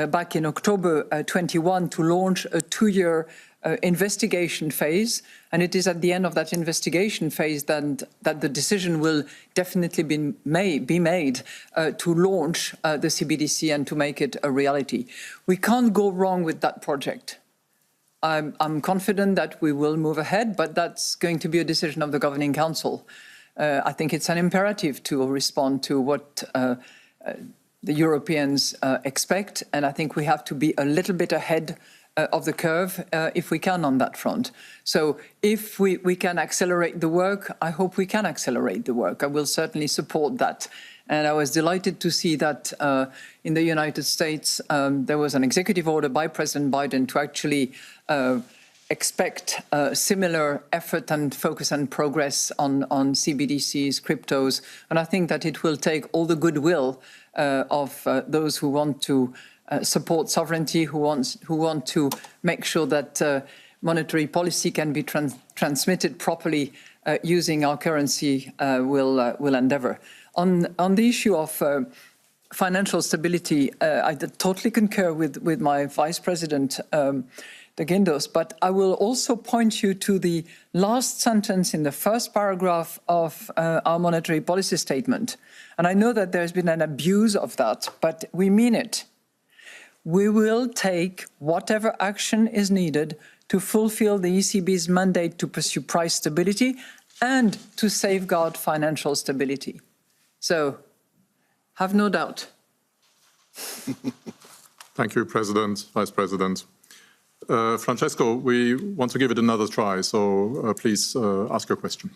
back in October 21 to launch a 2-year investigation phase, and it is at the end of that investigation phase that the decision will definitely be made to launch the CBDC and to make it a reality. We can't go wrong with that project. I'm confident that we will move ahead, but that's going to be a decision of the Governing Council. I think it's an imperative to respond to what the Europeans expect, and I think we have to be a little bit ahead of the curve if we can on that front. So if we can accelerate the work, I hope we can accelerate the work. I will certainly support that. And I was delighted to see that in the United States, there was an executive order by President Biden to actually expect similar effort and focus and progress on CBDCs, cryptos. And I think that it will take all the goodwill of those who want to support sovereignty, who want to make sure that monetary policy can be transmitted properly using our currency will endeavor. On the issue of financial stability, I totally concur with my Vice President, De Guindos, but I will also point you to the last sentence in the first paragraph of our monetary policy statement. And I know that there's been an abuse of that, but we mean it. We will take whatever action is needed to fulfill the ECB's mandate to pursue price stability and to safeguard financial stability. So, have no doubt. Thank you, President, Vice President. Francesco, we want to give it another try, so please ask your question.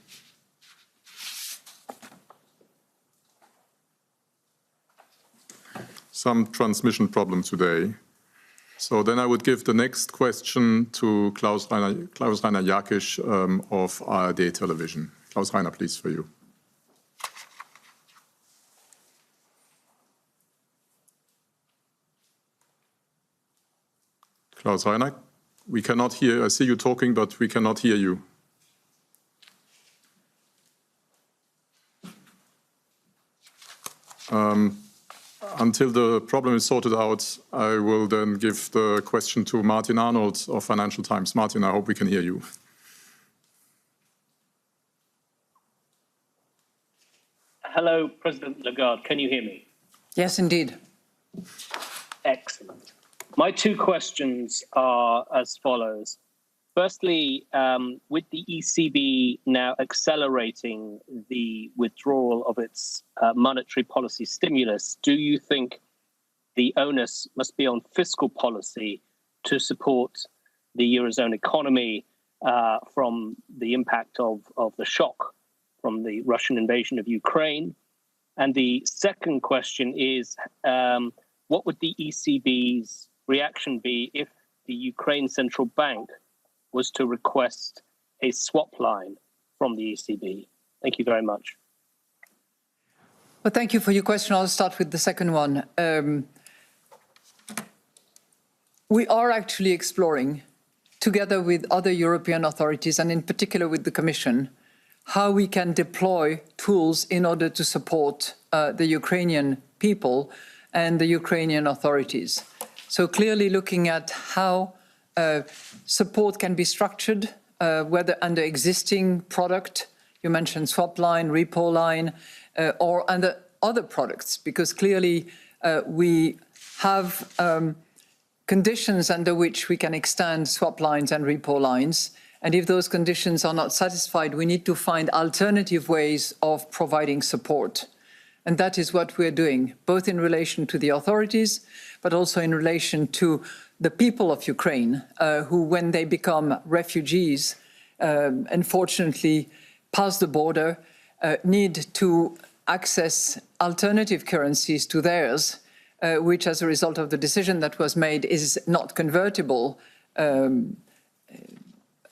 Some transmission problem today. So then I would give the next question to Klaus-Rainer Jakisch of ARD Television. Klaus-Rainer, please, for you. Klaus-Rainer, we cannot hear. I see you talking, but we cannot hear you. Until the problem is sorted out, I will then give the question to Martin Arnold of Financial Times. Martin, I hope we can hear you. Hello, President Lagarde. Can you hear me? Yes, indeed. Excellent. My two questions are as follows. Firstly, with the ECB now accelerating the withdrawal of its monetary policy stimulus, do you think the onus must be on fiscal policy to support the Eurozone economy from the impact of the shock from the Russian invasion of Ukraine? And the second question is, what would the ECB's reaction be if the Ukraine Central Bank was to request a swap line from the ECB? Thank you very much. Well, thank you for your question. I'll start with the second one. We are actually exploring, together with other European authorities, and in particular with the Commission, how we can deploy tools in order to support the Ukrainian people and the Ukrainian authorities. So clearly looking at how support can be structured, whether under existing product, you mentioned swap line, repo line, or under other products, because clearly we have conditions under which we can extend swap lines and repo lines. And if those conditions are not satisfied, we need to find alternative ways of providing support. And that is what we're doing, both in relation to the authorities, but also in relation to the people of Ukraine, who, when they become refugees, unfortunately pass the border, need to access alternative currencies to theirs, which, as a result of the decision that was made, is not convertible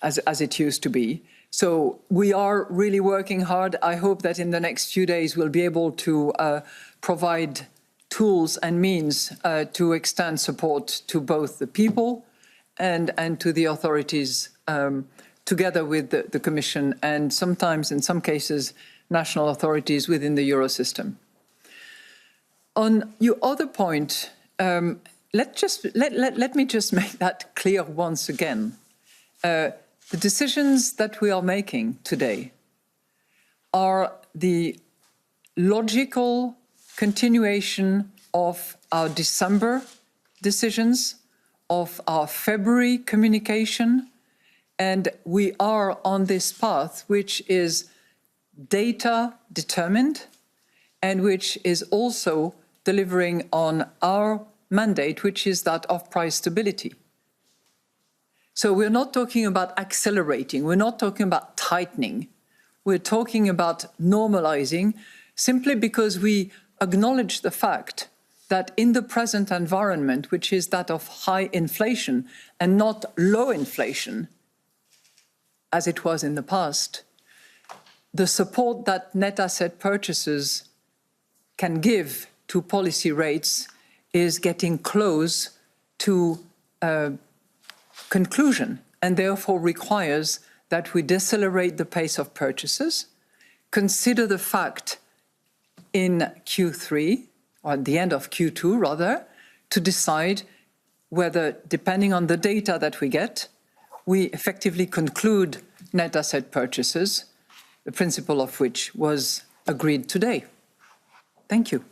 as it used to be. So we are really working hard. I hope that in the next few days we'll be able to provide tools and means to extend support to both the people and to the authorities, together with the Commission and sometimes, in some cases, national authorities within the Eurosystem. On your other point, let me just make that clear once again. The decisions that we are making today are the logical continuation of our December decisions, of our February communication, and we are on this path which is data determined and which is also delivering on our mandate, which is that of price stability. So we're not talking about accelerating, we're not talking about tightening, we're talking about normalizing, simply because we acknowledge the fact that in the present environment, which is that of high inflation and not low inflation, as it was in the past, the support that net asset purchases can give to policy rates is getting close to conclusion, and therefore requires that we decelerate the pace of purchases, consider the fact in Q3, or at the end of Q2 rather, to decide whether, depending on the data that we get, we effectively conclude net asset purchases, the principle of which was agreed today. Thank you.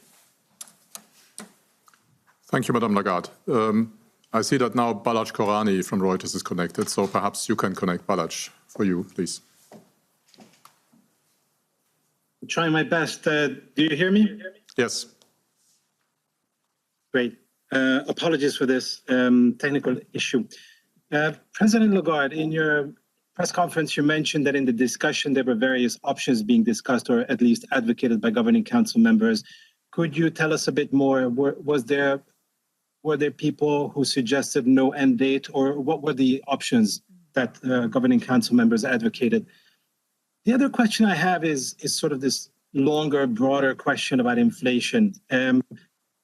Thank you, Madame Lagarde. I see that now Balazs Korani from Reuters is connected, so perhaps you can connect Balazs. For you, please. I'm trying my best. Do you hear me? Yes. Great. Apologies for this technical issue. President Lagarde, in your press conference, you mentioned that in the discussion there were various options being discussed, or at least advocated by governing council members. Could you tell us a bit more? Were there people who suggested no end date, or what were the options that governing council members advocated? The other question I have is sort of this longer, broader question about inflation.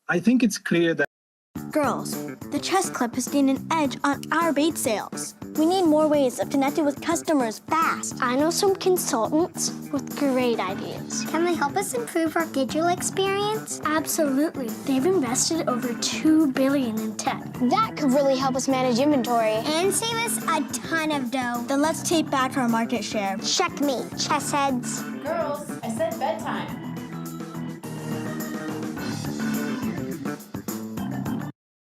I think it's clear that Girls, the chess club has gained an edge on our bait sales. We need more ways of connecting with customers fast. I know some consultants with great ideas. Can they help us improve our digital experience? Absolutely. They've invested over $2 billion in tech. That could really help us manage inventory. And save us a ton of dough. Then let's take back our market share. Checkmate, chess heads. Girls, I said bedtime.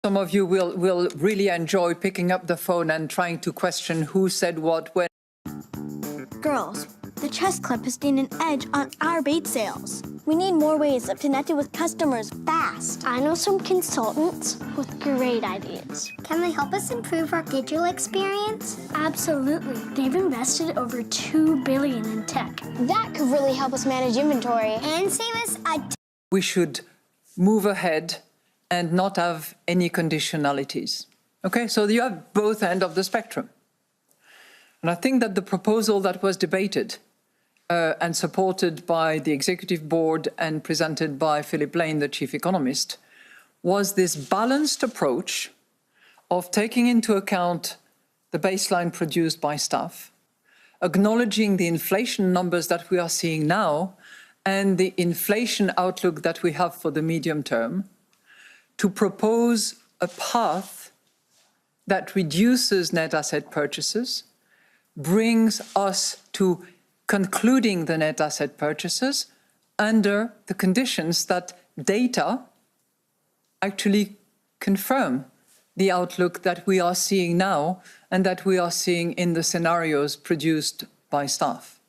Some of you will really enjoy picking up the phone and trying to question who said what when. Girls, the chess club has gained an edge on our bait sales. We need more ways of connecting with customers fast. I know some consultants with great ideas. Can they help us improve our digital experience? Absolutely. They've invested over $2 billion in tech. That could really help us manage inventory. And save us a We should move ahead and not have any conditionalities. Okay, so you have both ends of the spectrum. And I think that the proposal that was debated and supported by the executive board and presented by Philip Lane, the chief economist, was this balanced approach of taking into account the baseline produced by staff, acknowledging the inflation numbers that we are seeing now and the inflation outlook that we have for the medium term, to propose a path that reduces net asset purchases, brings us to concluding the net asset purchases under the conditions that data actually confirm the outlook that we are seeing now and that we are seeing in the scenarios produced by staff.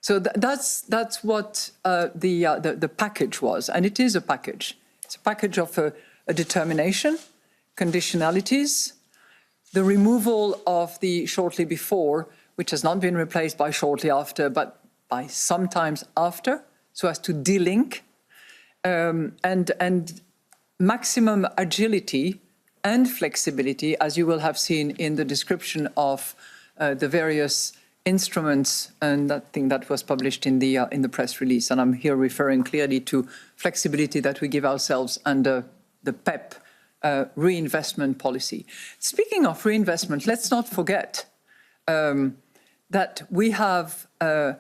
So that's what the package was, and it is a package. It's a package of a determination, conditionalities, the removal of the shortly before, which has not been replaced by shortly after, but by sometimes after, so as to delink, and maximum agility and flexibility, as you will have seen in the description of the various instruments, and that thing that was published in the press release. And I'm here referring clearly to flexibility that we give ourselves under the PEP reinvestment policy. Speaking of reinvestment, let's not forget that we have I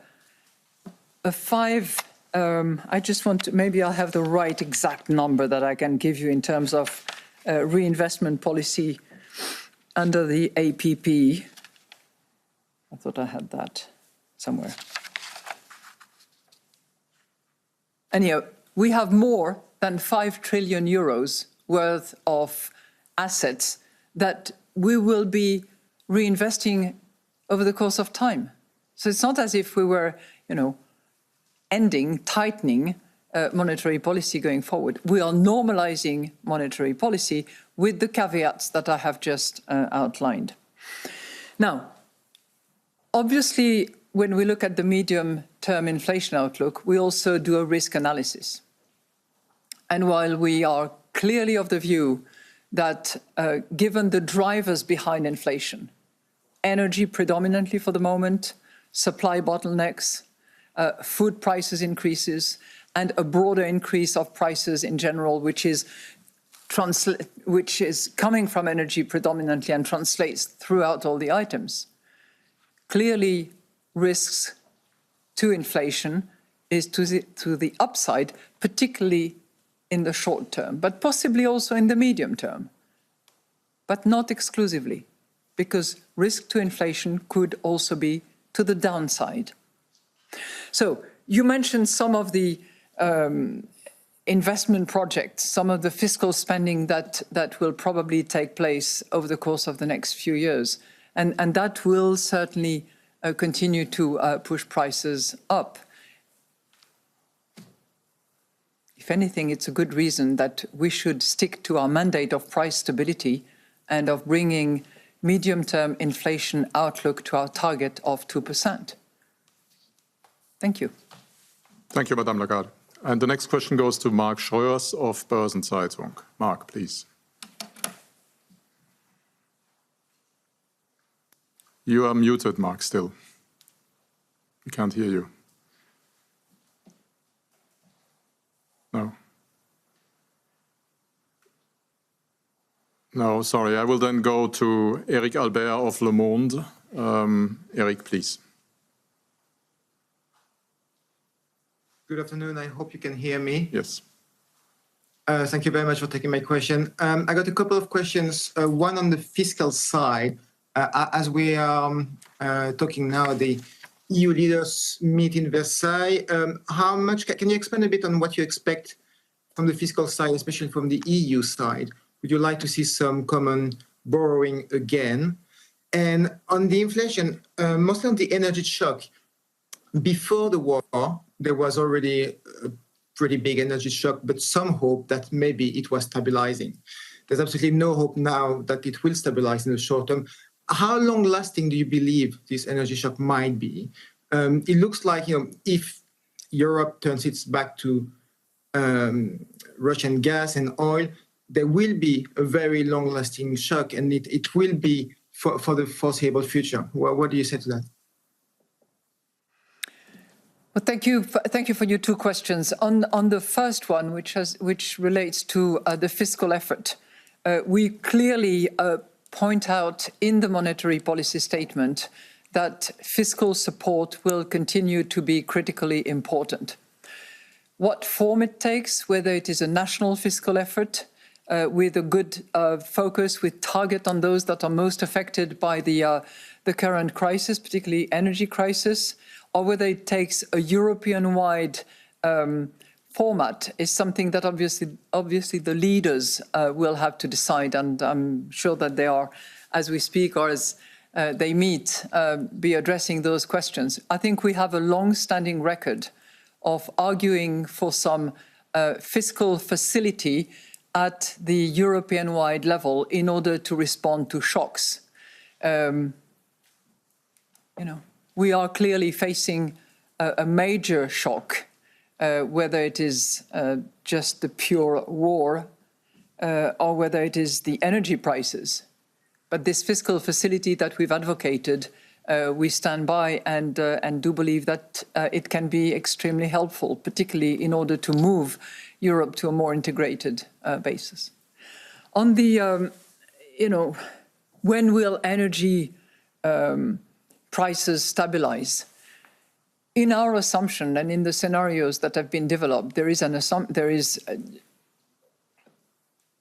just want to, maybe I'll have the right exact number that I can give you in terms of reinvestment policy under the APP. I thought I had that somewhere. Anyhow, we have more than 5 trillion euros worth of assets that we will be reinvesting over the course of time. So it's not as if we were, tightening monetary policy going forward. We are normalizing monetary policy with the caveats that I have just outlined. Now, obviously, when we look at the medium-term inflation outlook, we also do a risk analysis. And while we are clearly of the view that given the drivers behind inflation, energy predominantly for the moment, supply bottlenecks, food prices increases, and a broader increase of prices in general, which is coming from energy predominantly and translates throughout all the items. Clearly, risks to inflation is to the upside, particularly in the short term, but possibly also in the medium term, but not exclusively, because risk to inflation could also be to the downside. So you mentioned some of the investment projects, some of the fiscal spending that will probably take place over the course of the next few years. And that will certainly continue to push prices up. If anything, it's a good reason that we should stick to our mandate of price stability and of bringing medium-term inflation outlook to our target of 2%. Thank you. Thank you, Madame Lagarde. And the next question goes to Mark Scheuers of Börsenzeitung. Mark, please. You are muted, Mark, still. We can't hear you. No. No, sorry. I will then go to Eric Albert of Le Monde. Eric, please. Good afternoon. I hope you can hear me. Yes. Thank you very much for taking my question. I got a couple of questions. One on the fiscal side. As we are talking now, the EU leaders meet in Versailles. How much can you expand a bit on what you expect from the fiscal side, especially from the EU side? Would you like to see some common borrowing again? And on the inflation, mostly on the energy shock, before the war, there was already a pretty big energy shock, but some hope that maybe it was stabilizing. There's absolutely no hope now that it will stabilize in the short term. How long-lasting do you believe this energy shock might be? It looks like, if Europe turns its back to Russian gas and oil, there will be a very long-lasting shock, and it will be for the foreseeable future. What do you say to that? Well, thank you for your two questions. On the first one, which relates to the fiscal effort, we clearly point out in the monetary policy statement that fiscal support will continue to be critically important. What form it takes, whether it is a national fiscal effort with a good focus, with target on those that are most affected by the current crisis, particularly energy crisis, or whether it takes a European-wide format, is something that obviously the leaders will have to decide, and I'm sure that they are, as we speak or as they meet, be addressing those questions. I think we have a long-standing record of arguing for some fiscal facility at the European-wide level in order to respond to shocks. We are clearly facing a major shock, whether it is just the pure war or whether it is the energy prices. But this fiscal facility that we've advocated, we stand by and do believe that it can be extremely helpful, particularly in order to move Europe to a more integrated basis. On the, when will energy prices stabilize? In our assumption and in the scenarios that have been developed, there is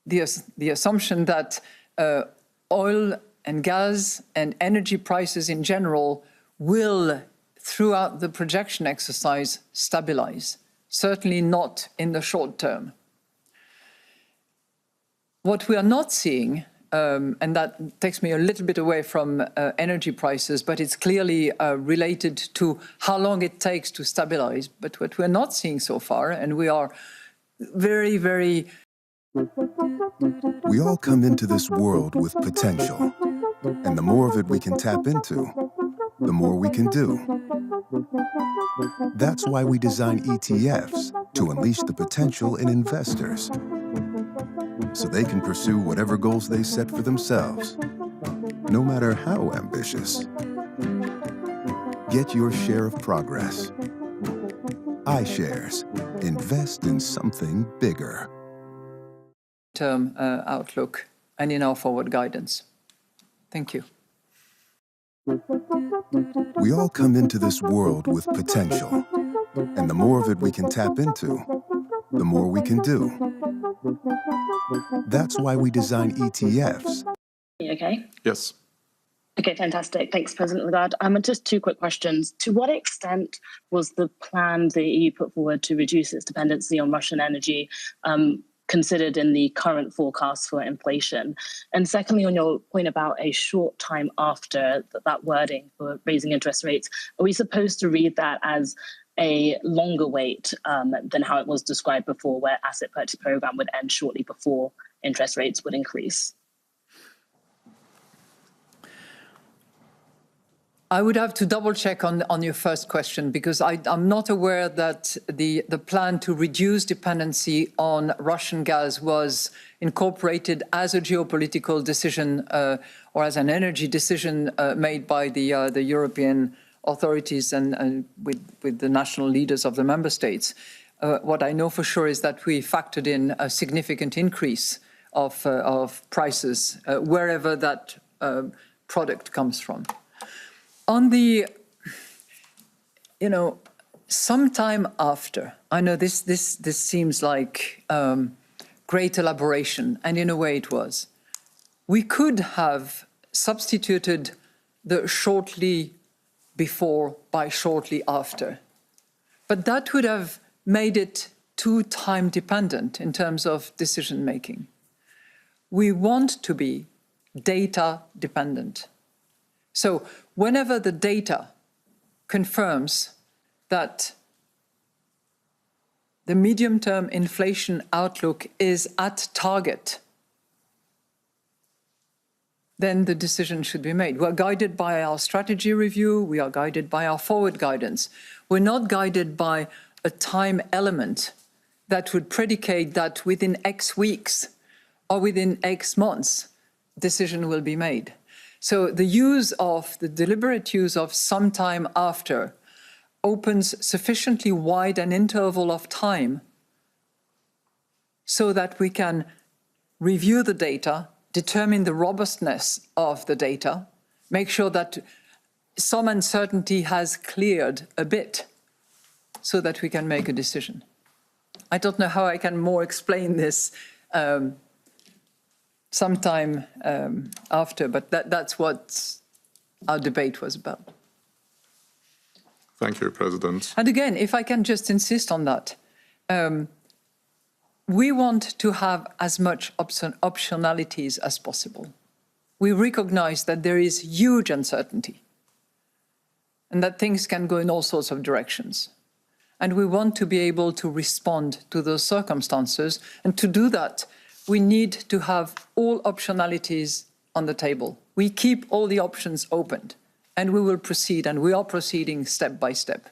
the assumption that oil and gas and energy prices in general will, throughout the projection exercise, stabilize, certainly not in the short term. What we are not seeing, and that takes me a little bit away from energy prices, but it's clearly related to how long it takes to stabilize. But what we're not seeing so far, and we are very, very... We all come into this world with potential, and the more of it we can tap into, the more we can do. That's why we design ETFs to unleash the potential in investors, so they can pursue whatever goals they set for themselves, no matter how ambitious. Get your share of progress. iShares. Invest in something bigger. Term outlook and in our forward guidance. Thank you. We all come into this world with potential, and the more of it we can tap into, the more we can do. That's why we design ETFs. Okay. Yes. Okay, fantastic. Thanks, President Lagarde. Just two quick questions. To what extent was the plan the EU put forward to reduce its dependency on Russian energy considered in the current forecast for inflation? And secondly, on your point about a short time after that wording for raising interest rates, are we supposed to read that as a longer wait than how it was described before, where asset purchase program would end shortly before interest rates would increase? I would have to double check on your first question, because I'm not aware that the plan to reduce dependency on Russian gas was incorporated as a geopolitical decision or as an energy decision made by the European authorities and with the national leaders of the member states. What I know for sure is that we factored in a significant increase of prices wherever that product comes from. On the, sometime after, I know this seems like great elaboration, and in a way it was. We could have substituted the shortly before by shortly after, but that would have made it too time dependent in terms of decision making. We want to be data dependent. So whenever the data confirms that the medium-term inflation outlook is at target, then the decision should be made. We're guided by our strategy review, we are guided by our forward guidance. We're not guided by a time element that would predicate that within X weeks or within X months, decision will be made. So the deliberate use of sometime after opens sufficiently wide an interval of time so that we can review the data, determine the robustness of the data, make sure that some uncertainty has cleared a bit so that we can make a decision. I don't know how I can more explain this sometime after, but that's what our debate was about. Thank you, President. And again, if I can just insist on that, we want to have as much optionalities as possible. We recognize that there is huge uncertainty and that things can go in all sorts of directions. And we want to be able to respond to those circumstances, and to do that, we need to have all optionalities on the table. We keep all the options opened, and we will proceed, and we are proceeding step by step.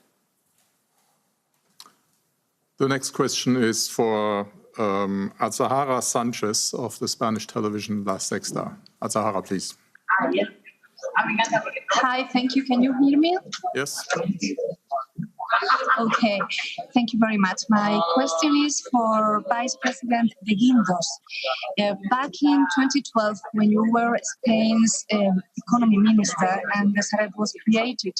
The next question is for Azahara Sanchez of the Spanish television La Sexta. Azahara, please. Hi, thank you. Can you hear me? Yes. Okay, thank you very much. My question is for Vice President De Guindos. Back in 2012, when you were Spain's economy minister and the Sareb was created,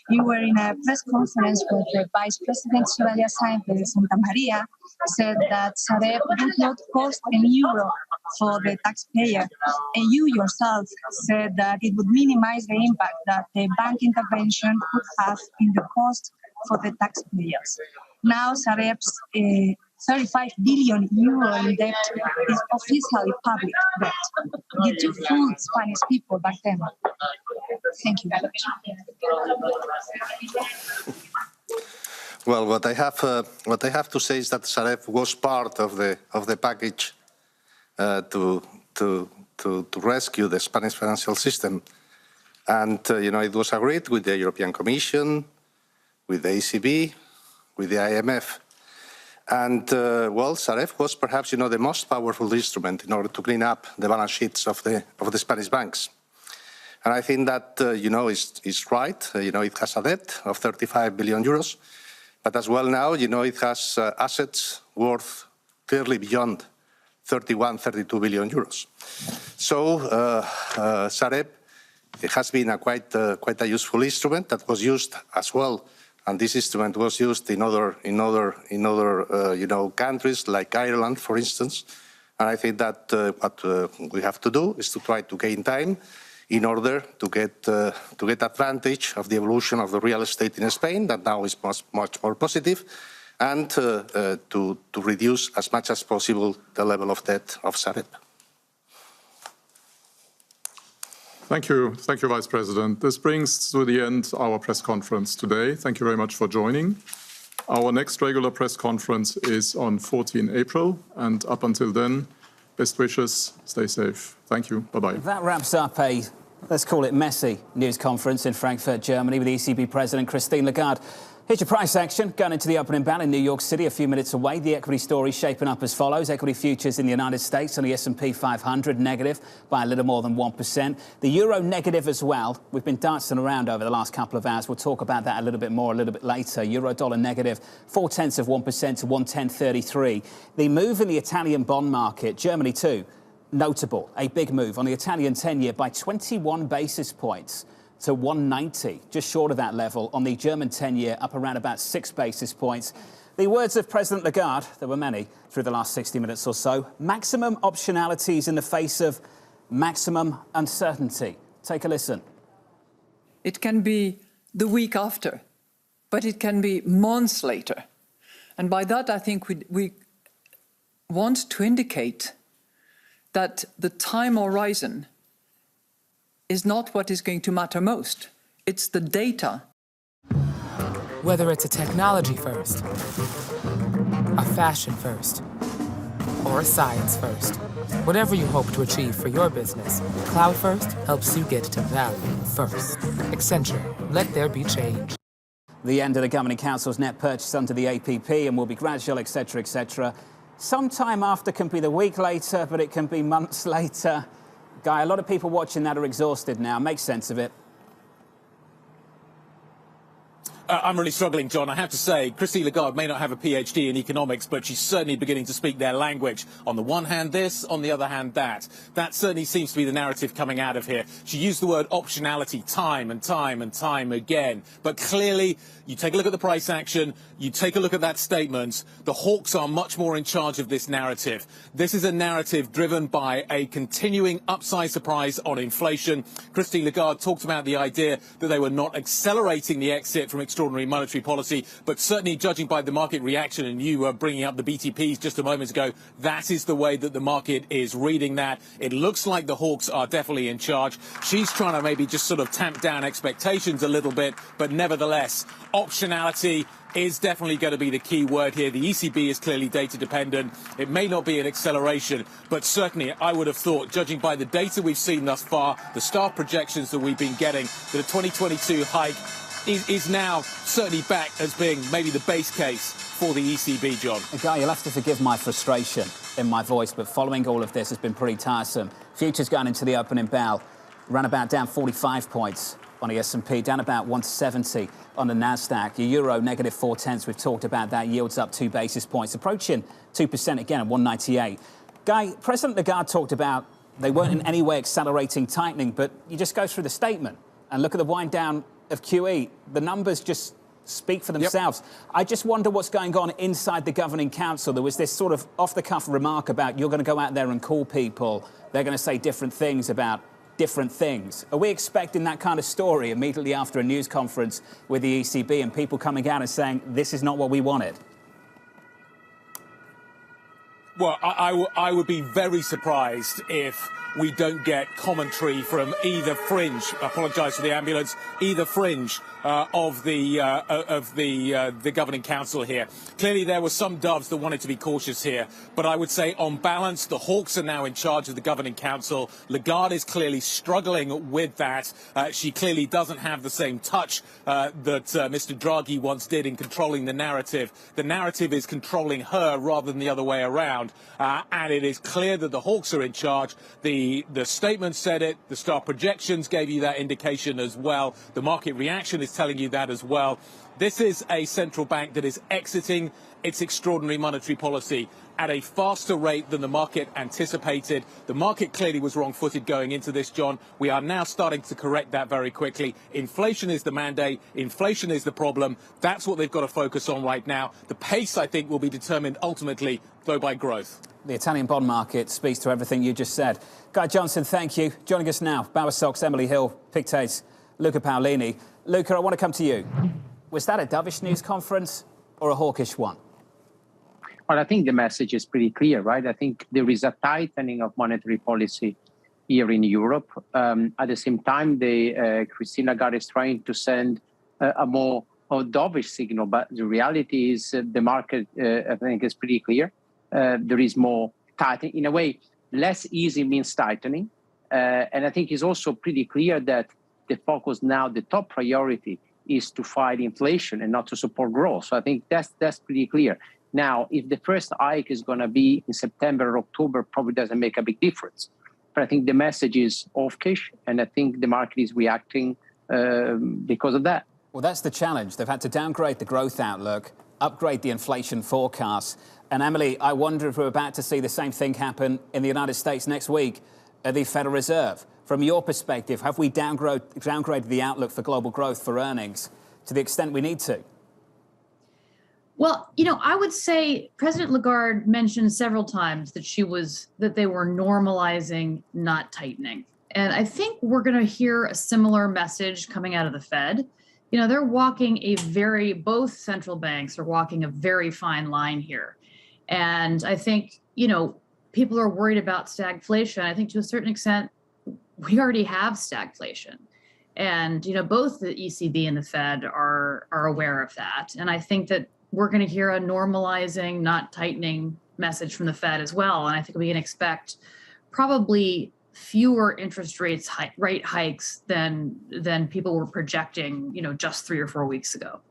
you were in a press conference where the Vice President Soraya Sáenz de Santa Maria said that Sareb would not cost an euro for the taxpayer. And you yourself said that it would minimize the impact that the bank intervention could have in the cost for the taxpayers. Now Sareb's 35 billion euro in debt is officially public debt. Did you fool Spanish people back then? Thank you very much. Well, what I have to say is that Sareb was part of the package to rescue the Spanish financial system, and it was agreed with the European Commission, with the ECB, with the IMF, and Sareb was perhaps the most powerful instrument in order to clean up the balance sheets of the Spanish banks, and I think that is right. It has a debt of 35 billion euros, but as well now it has assets worth clearly beyond 32 billion euros. So Sareb has been a quite a useful instrument that was used as well, and this instrument was used in other countries like Ireland, for instance. And I think that what we have to do is to try to gain time in order to get advantage of the evolution of the real estate in Spain, that now is much more positive, and to reduce as much as possible the level of debt of Sareb. Thank you, Vice President. This brings to the end our press conference today. Thank you very much for joining. Our next regular press conference is on 14 April, and up until then, best wishes, stay safe. Thank you, bye-bye. That wraps up a, let's call it messy, news conference in Frankfurt, Germany with ECB President Christine Lagarde. Here's your price action going into the opening bell in New York City a few minutes away. The equity story shaping up as follows. Equity futures in the United States on the S&P 500 negative by a little more than 1%. The euro negative as well. We've been dancing around over the last couple of hours. We'll talk about that a little bit more a little bit later. Euro dollar negative 0.4% to 110.33. The move in the Italian bond market, Germany too, notable. A big move on the Italian 10-year by 21 basis points. To 190, just short of that level. On the German 10-year, up around about 6 basis points. The words of President Lagarde, there were many through the last 60 minutes or so, maximum optionalities in the face of maximum uncertainty. Take a listen. It can be the week after, but it can be months later. And by that, I think we want to indicate that the time horizon is not what is going to matter most. It's the data. Whether it's a technology first, a fashion first, or a science first, whatever you hope to achieve for your business, Cloud First helps you get to value first. Accenture, let there be change. The end of the Governing Council's net purchase under the APP and will be gradual, etc., etc. Sometime after can be the week later, but it can be months later. Guy, a lot of people watching that are exhausted now. Make sense of it. I'm really struggling, John. I have to say, Christine Lagarde may not have a PhD in economics, but she's certainly beginning to speak their language. On the one hand, this, on the other hand, that. That certainly seems to be the narrative coming out of here. She used the word optionality time and time and time again. But clearly, you take a look at the price action, you take a look at that statement, the hawks are much more in charge of this narrative. This is a narrative driven by a continuing upside surprise on inflation. Christine Lagarde talked about the idea that they were not accelerating the exit from extraordinary monetary policy, but certainly judging by the market reaction, and you were bringing up the BTPs just a moment ago, that is the way that the market is reading that. It looks like the hawks are definitely in charge. She's trying to maybe just sort of tamp down expectations a little bit, but nevertheless, optionality is definitely going to be the key word here. The ECB is clearly data dependent. It may not be an acceleration, but certainly I would have thought, judging by the data we've seen thus far, the staff projections that we've been getting, that a 2022 hike is now certainly back as being maybe the base case for the ECB, John. Guy, you'll have to forgive my frustration in my voice, but following all of this has been pretty tiresome. Futures going into the opening bell, ran about down 45 points. on the S&P, down about 170 on the Nasdaq. Your euro negative 0.4. We've talked about that. Yields up 2 basis points, approaching 2% again at 198. Guy, President Lagarde talked about they weren't in any way accelerating tightening, but you just go through the statement and look at the wind down of QE. The numbers just speak for themselves. Yep. I just wonder what's going on inside the governing council. There was this sort of off-the-cuff remark about you're going to go out there and call people. They're going to say different things about different things. Are we expecting that kind of story immediately after a news conference with the ECB and people coming out and saying this is not what we wanted? Well, I would be very surprised if we don't get commentary from either fringe, apologise for the ambulance, either fringe of the governing council here. Clearly, there were some doves that wanted to be cautious here, but I would say, on balance, the hawks are now in charge of the governing council. Lagarde is clearly struggling with that. She clearly doesn't have the same touch that Mr. Draghi once did in controlling the narrative. The narrative is controlling her rather than the other way around, and it is clear that the hawks are in charge. The statement said it. The star projections gave you that indication as well. The market reaction is telling you that as well. This is a central bank that is exiting its extraordinary monetary policy at a faster rate than the market anticipated. The market clearly was wrong-footed going into this, John. We are now starting to correct that very quickly. Inflation is the mandate. Inflation is the problem. That's what they've got to focus on right now. The pace, I think, will be determined ultimately, though, by growth. The Italian bond market speaks to everything you just said. Guy Johnson, thank you. Joining us now, Bauer Stocks, Emily Hill, Pictet, Luca Paolini. Luca, I want to come to you. Was that a dovish news conference or a hawkish one? Well, I think the message is pretty clear, right? I think there is a tightening of monetary policy here in Europe. At the same time, Christine Lagarde is trying to send a more dovish signal, but the reality is the market, I think, is pretty clear. There is more tightening. In a way, less easy means tightening. And I think it's also pretty clear that the focus now, the top priority, is to fight inflation and not to support growth. So I think that's pretty clear. Now, if the first hike is going to be in September or October, probably doesn't make a big difference. But I think the message is hawkish, and I think the market is reacting because of that. Well, that's the challenge. They've had to downgrade the growth outlook, upgrade the inflation forecast. And Emily, I wonder if we're about to see the same thing happen in the United States next week at the Federal Reserve. From your perspective, have we downgraded the outlook for global growth for earnings to the extent we need to? Well, you know, I would say President Lagarde mentioned several times that they were normalizing, not tightening. And I think we're going to hear a similar message coming out of the Fed. You know, they're walking both central banks are walking a very fine line here. And I think, you know, people are worried about stagflation. I think to a certain extent, we already have stagflation. And, you know, both the ECB and the Fed are aware of that. And I think that we're going to hear a normalizing, not tightening message from the Fed as well. And I think we can expect probably fewer interest rate hikes than people were projecting, you know, just 3 or 4 weeks ago.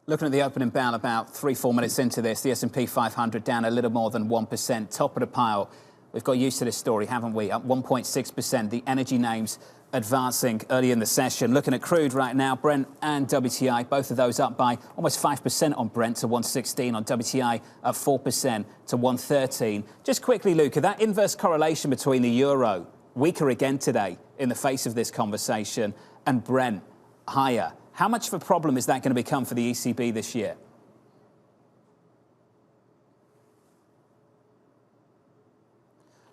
Looking at the opening bell about 3-4 minutes into this, the S&P 500 down a little more than 1%, top of the pile. We've got used to this story, haven't we? Up 1.6%. The energy names advancing early in the session. Looking at crude right now, Brent and WTI, both of those up by almost 5% on Brent to 116, on WTI up 4% to 113. Just quickly, Luca, that inverse correlation between the euro, weaker again today in the face of this conversation, and Brent higher. How much of a problem is that going to become for the ECB this year?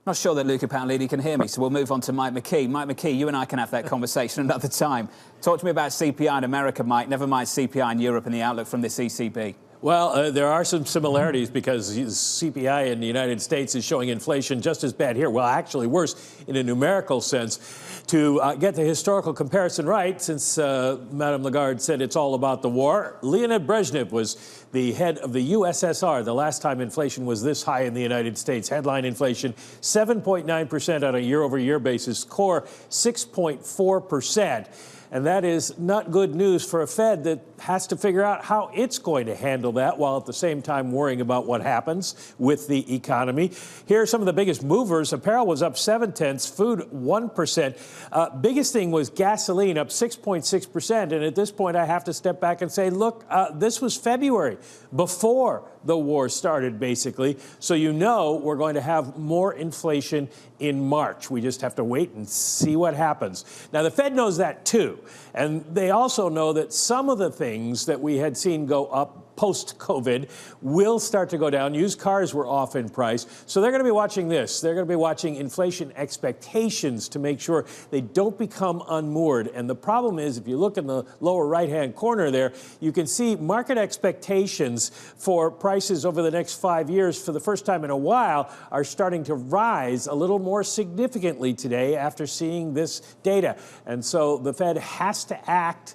Not sure that Luca Paolini can hear me, so we'll move on to Mike McKee. Mike McKee, you and I can have that conversation another time. Talk to me about CPI in America, Mike. Never mind CPI in Europe and the outlook from this ECB. Well, there are some similarities because CPI in the United States is showing inflation just as bad here. Well, actually worse in a numerical sense. To get the historical comparison right, since Madame Lagarde said it's all about the war, Leonid Brezhnev was the head of the USSR, the last time inflation was this high in the United States. Headline inflation, 7.9% on a year-over-year basis, core 6.4%. And that is not good news for a Fed that has to figure out how it's going to handle that while at the same time worrying about what happens with the economy. Here are some of the biggest movers. Apparel was up 0.7, food 1%. Biggest thing was gasoline up 6.6%. And at this point, I have to step back and say, look, this was February, before the war started, basically. So you know we're going to have more inflation in March. We just have to wait and see what happens. Now, the Fed knows that, too. And they also know that some of the things that we had seen go up post-COVID will start to go down. Used cars were off in price. So they're going to be watching this. They're going to be watching inflation expectations to make sure they don't become unmoored. And the problem is, if you look in the lower right-hand corner there, you can see market expectations for prices over the next 5 years for the first time in a while are starting to rise a little more significantly today after seeing this data. And so the Fed has to act.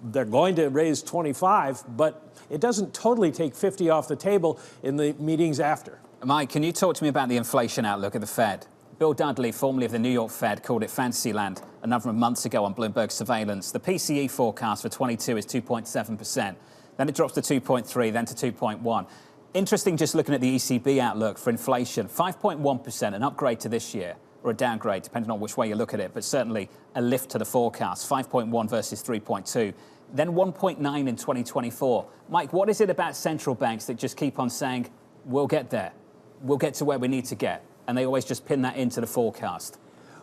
They're going to raise 25, but it doesn't totally take 50 off the table in the meetings after. Mike, can you talk to me about the inflation outlook of the Fed? Bill Dudley, formerly of the New York Fed, called it Fantasyland a number of months ago on Bloomberg Surveillance. The PCE forecast for 22 is 2.7%. Then it drops to 2.3, then to 2.1. Interesting just looking at the ECB outlook for inflation, 5.1%, an upgrade to this year, or a downgrade, depending on which way you look at it, but certainly a lift to the forecast, 5.1 versus 3.2. Then 1.9 in 2024. Mike, what is it about central banks that just keep on saying, we'll get there, we'll get to where we need to get, and they always just pin that into the forecast?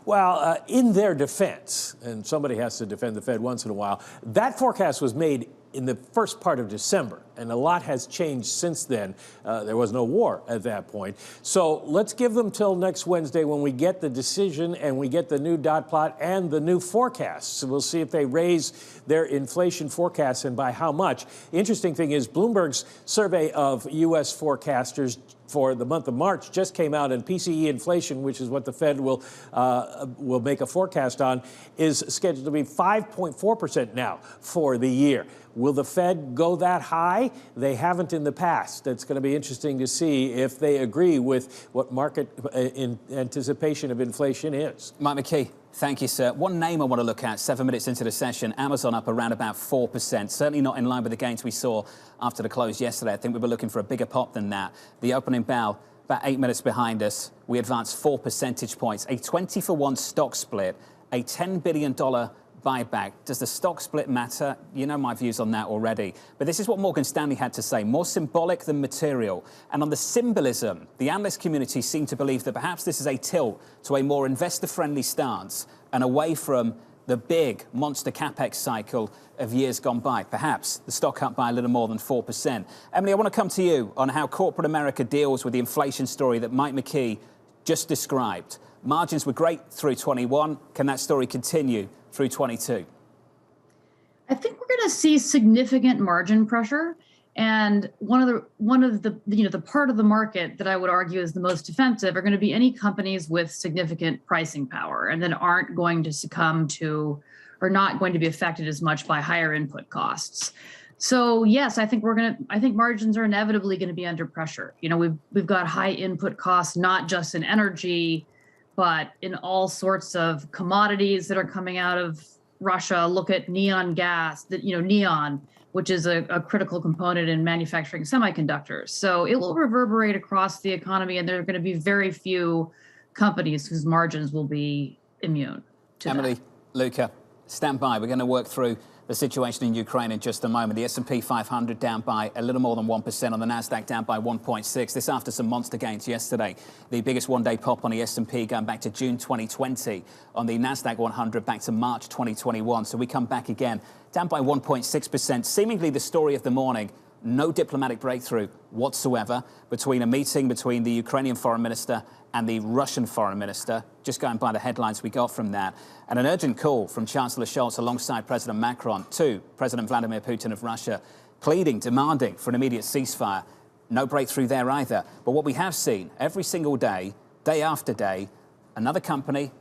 Well, in their defense, and somebody has to defend the Fed once in a while, that forecast was made in the first part of December, and a lot has changed since then. There was no war at that point. So let's give them till next Wednesday when we get the decision and we get the new dot plot and the new forecasts. So we'll see if they raise their inflation forecasts and by how much. Interesting thing is Bloomberg's survey of U.S. forecasters for the month of March just came out, and PCE inflation, which is what the Fed will make a forecast on, is scheduled to be 5.4% now for the year. Will the Fed go that high? They haven't in the past. It's going to be interesting to see if they agree with what market in anticipation of inflation is. Mike McKee, thank you, sir. One name I want to look at, 7 minutes into the session, Amazon up around about 4%. Certainly not in line with the gains we saw after the close yesterday. I think we were looking for a bigger pop than that. The opening bell, about 8 minutes behind us. We advanced 4 percentage points, a 20-for-1 stock split, a $10 billion buyback. Does the stock split matter? You know my views on that already. But this is what Morgan Stanley had to say, more symbolic than material. And on the symbolism, the analyst community seemed to believe that perhaps this is a tilt to a more investor-friendly stance and away from the big monster capex cycle of years gone by. Perhaps the stock up by a little more than 4%. Emily, I want to come to you on how corporate America deals with the inflation story that Mike McKee just described. Margins were great through 21. Can that story continue through 22? I think we're going to see significant margin pressure. And one of the the part of the market that I would argue is the most defensive are going to be any companies with significant pricing power and that aren't going to succumb to or not going to be affected as much by higher input costs. So yes, I think margins are inevitably going to be under pressure. You know, we've got high input costs, not just in energy, but in all sorts of commodities that are coming out of Russia. Look at neon gas, neon, which is a critical component in manufacturing semiconductors. So it will reverberate across the economy, and there are going to be very few companies whose margins will be immune to Emily, that. Luca, stand by. We're going to work through the situation in Ukraine in just a moment. The S&P 500 down by a little more than 1%, on the Nasdaq down by 1.6%. This after some monster gains yesterday. The biggest one-day pop on the S&P going back to June 2020. On the Nasdaq 100 back to March 2021. So we come back again, down by 1.6%. Seemingly the story of the morning. No diplomatic breakthrough whatsoever between a meeting between the Ukrainian foreign minister and the Russian foreign minister, just going by the headlines we got from that. And an urgent call from Chancellor Scholz alongside President Macron to President Vladimir Putin of Russia, pleading, demanding for an immediate ceasefire. No breakthrough there either. But what we have seen every single day, day after day, another company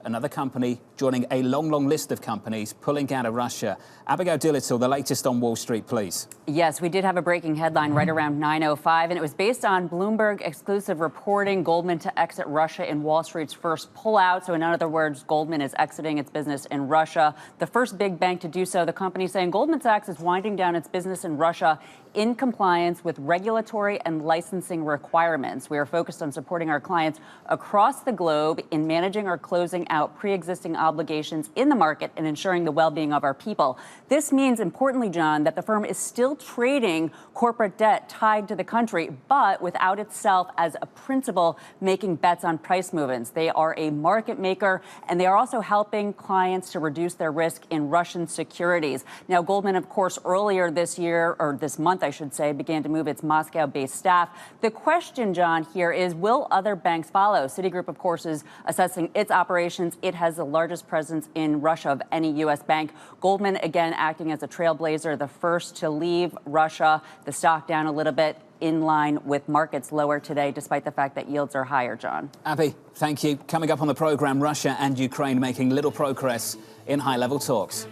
joining a long list of companies pulling out of Russia. Abigail Dillittle, the latest on Wall Street, please. Yes, we did have a breaking headline right around 9:05, and it was based on Bloomberg exclusive reporting. Goldman to exit Russia in Wall Street's first pullout. So in other words, Goldman is exiting its business in Russia. The first big bank to do so, the company saying Goldman Sachs is winding down its business in Russia in compliance with regulatory and licensing requirements. We are focused on supporting our clients across the globe in managing or closing out pre-existing obligations in the market and ensuring the well-being of our people. This means, importantly, John, that the firm is still trading corporate debt tied to the country, but without itself as a principal making bets on price movements. They are a market maker, and they are also helping clients to reduce their risk in Russian securities. Now, Goldman, of course, earlier this year, or this month, I should say, began to move its Moscow-based staff. The question, John, here is, will other banks follow? Citigroup, of course, is assessing its operations. It has the largest presence in Russia of any U.S. bank. Goldman, again, acting as a trailblazer, the first to leave Russia. The stock down a little bit, in line with markets lower today, despite the fact that yields are higher, John. Abby, thank you. Coming up on the program, Russia and Ukraine making little progress in high-level talks.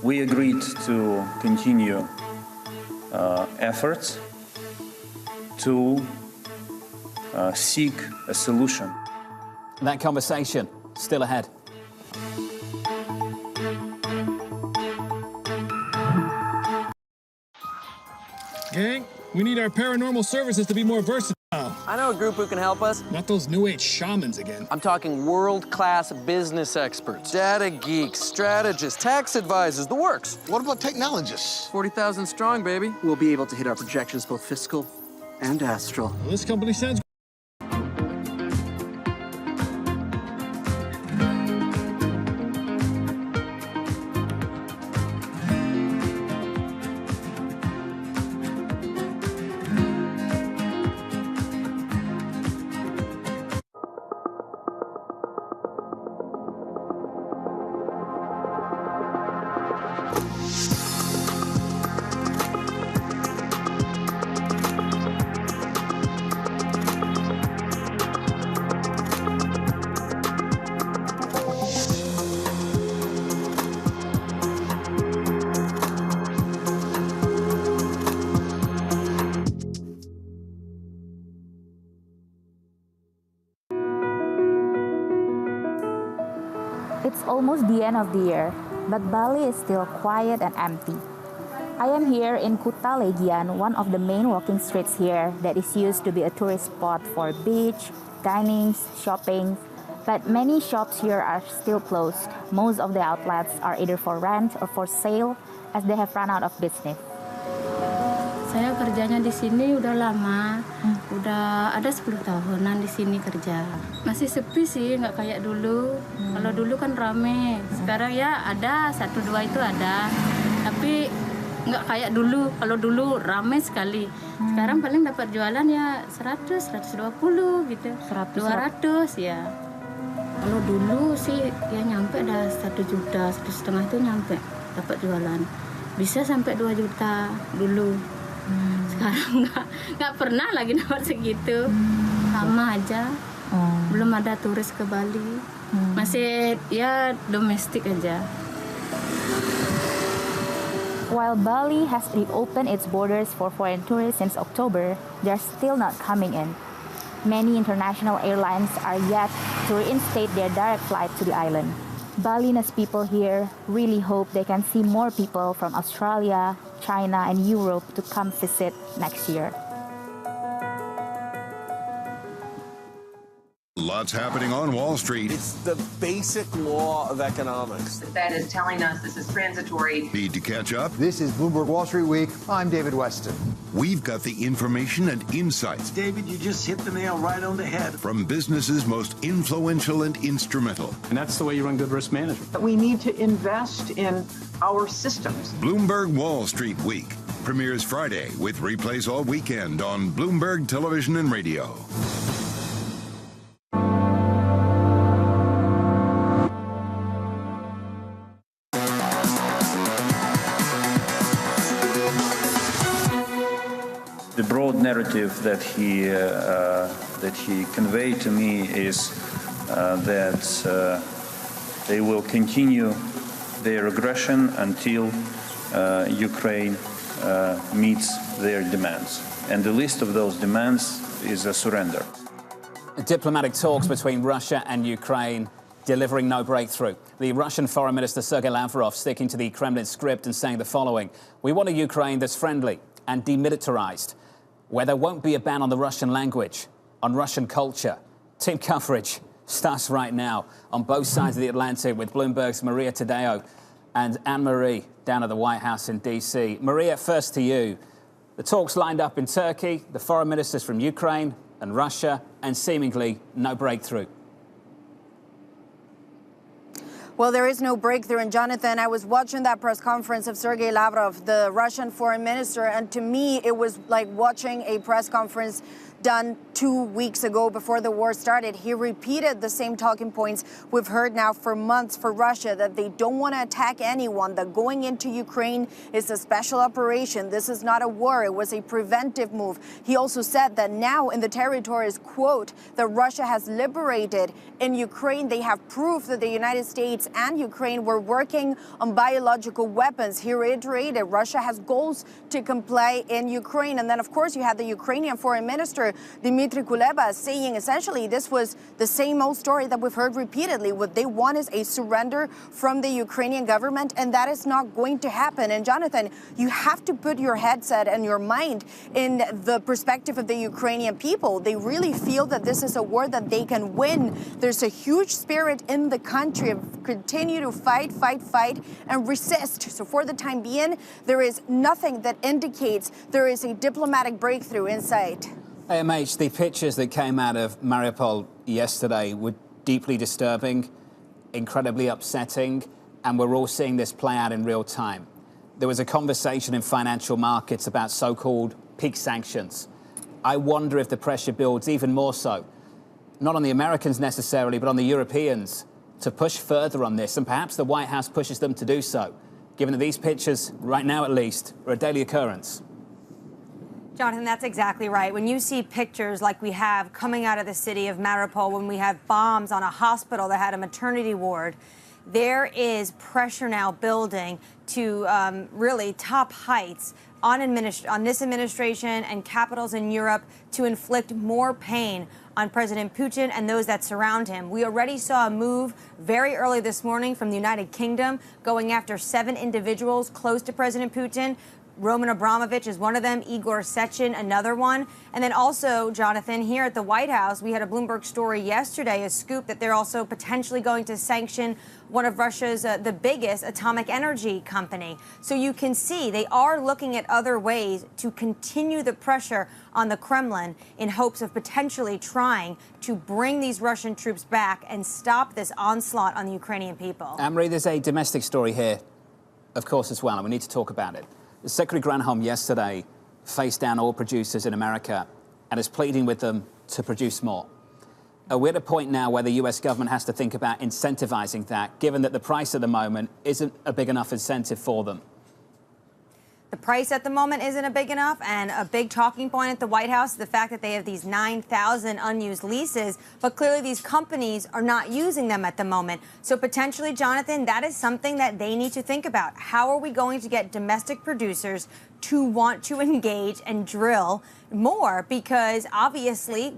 We agreed to continue efforts to seek a solution. That conversation still ahead. Gang, we need our paranormal services to be more versatile. I know a group who can help us. Not those new age shamans again. I'm talking world-class business experts, data geeks, strategists, tax advisors, the works. What about technologists? 40,000 strong, baby. We'll be able to hit our projections, both fiscal and astral. Well, this company sounds It's almost the end of the year, but Bali is still quiet and empty. I am here in Kuta Legian, one of the main walking streets here that is used to be a tourist spot for beach, dining, shopping, but many shops here are still closed. Most of the outlets are either for rent or for sale as they have run out of business. Saya kerjanya di sini udah lama, udah ada 10 tahunan di sini kerja. Masih sepi sih, nggak kayak dulu. Kalau dulu kan rame, sekarang ya ada 1-2 itu ada, tapi nggak kayak dulu. Kalau dulu rame sekali, sekarang paling dapat jualan ya 100, 120 gitu, 200 ya. Kalau dulu sih ya nyampe dah 1 juta, 1,5 itu nyampe dapat jualan. Bisa sampai 2 juta dulu. Sekarang nggak pernah lagi dapat segitu, sama aja. Belum ada turis ke Bali, masih ya domestik aja. While Bali has reopened its borders for foreign tourists since October, they're still not coming in. Many international airlines are yet to reinstate their direct flight to the island. Balinese people here really hope they can see more people from Australia, China, and Europe to come visit next year. Lots happening on Wall Street. It's the basic law of economics. The Fed is telling us this is transitory. Need to catch up? This is Bloomberg Wall Street Week. I'm David Weston. We've got the information and insights. David, you just hit the nail right on the head. From businesses most influential and instrumental. And that's the way you run good risk management. We need to invest in our systems. Bloomberg Wall Street Week premieres Friday with replays all weekend on Bloomberg Television and Radio. The broad narrative that he conveyed to me is that They will continue their aggression until Ukraine meets their demands. And the list of those demands is a surrender. Diplomatic talks between Russia and Ukraine delivering no breakthrough. The Russian Foreign Minister Sergei Lavrov sticking to the Kremlin script and saying the following: "We want a Ukraine that's friendly and demilitarized, where there won't be a ban on the Russian language, on Russian culture." Team coverage starts right now on both sides of the Atlantic with Bloomberg's Maria Tadeo and Anne-Marie down at the White House in D.C. Maria, first to you. The talks lined up in Turkey, the foreign ministers from Ukraine and Russia, and seemingly no breakthrough. Well, there is no breakthrough. And Jonathan, I was watching that press conference of Sergei Lavrov, the Russian foreign minister, and to me, it was like watching a press conference done 2 weeks ago before the war started. He repeated the same talking points we've heard now for months for Russia, that they don't want to attack anyone, that going into Ukraine is a special operation. This is not a war. It was a preventive move. He also said that now in the territories, quote, that Russia has liberated in Ukraine, they have proof that the United States and Ukraine were working on biological weapons. He reiterated Russia has goals to comply in Ukraine. And then, of course, you had the Ukrainian foreign minister, Dmitry Kuleba, saying essentially this was the same old story that we've heard repeatedly. What they want is a surrender from the Ukrainian government, and that is not going to happen. And Jonathan, you have to put your headset and your mind in the perspective of the Ukrainian people. They really feel that this is a war that they can win. There's a huge spirit in the country of continue to fight, and resist. So for the time being, there is nothing that indicates there is a diplomatic breakthrough in sight. AMH, the pictures that came out of Mariupol yesterday were deeply disturbing, incredibly upsetting, and we're all seeing this play out in real time. There was a conversation in financial markets about so-called peak sanctions. I wonder if the pressure builds even more so, not on the Americans necessarily, but on the Europeans, to push further on this, and perhaps the White House pushes them to do so, given that these pictures, right now at least, are a daily occurrence. Jonathan, that's exactly right. When you see pictures like we have coming out of the city of Mariupol, when we have bombs on a hospital that had a maternity ward, there is pressure now building to really top heights on this administration and capitals in Europe to inflict more pain on President Putin and those that surround him. We already saw a move very early this morning from the United Kingdom going after 7 individuals close to President Putin. Roman Abramovich is one of them, Igor Sechin, another one. And then also, Jonathan, here at the White House, we had a Bloomberg story yesterday, a scoop that they're also potentially going to sanction one of Russia's, the biggest atomic energy company. So you can see they are looking at other ways to continue the pressure on the Kremlin in hopes of potentially trying to bring these Russian troops back and stop this onslaught on the Ukrainian people. Anne-Marie, there's a domestic story here, of course, as well, and we need to talk about it. Secretary Granholm yesterday faced down oil producers in America and is pleading with them to produce more. We're at a point now where the US government has to think about incentivizing that, given that the price at the moment isn't a big enough incentive for them. The price at the moment isn't a big enough, and a big talking point at the White House is the fact that they have these 9,000 unused leases, but clearly these companies are not using them at the moment. So potentially, Jonathan, that is something that they need to think about. How are we going to get domestic producers to want to engage and drill more? Because obviously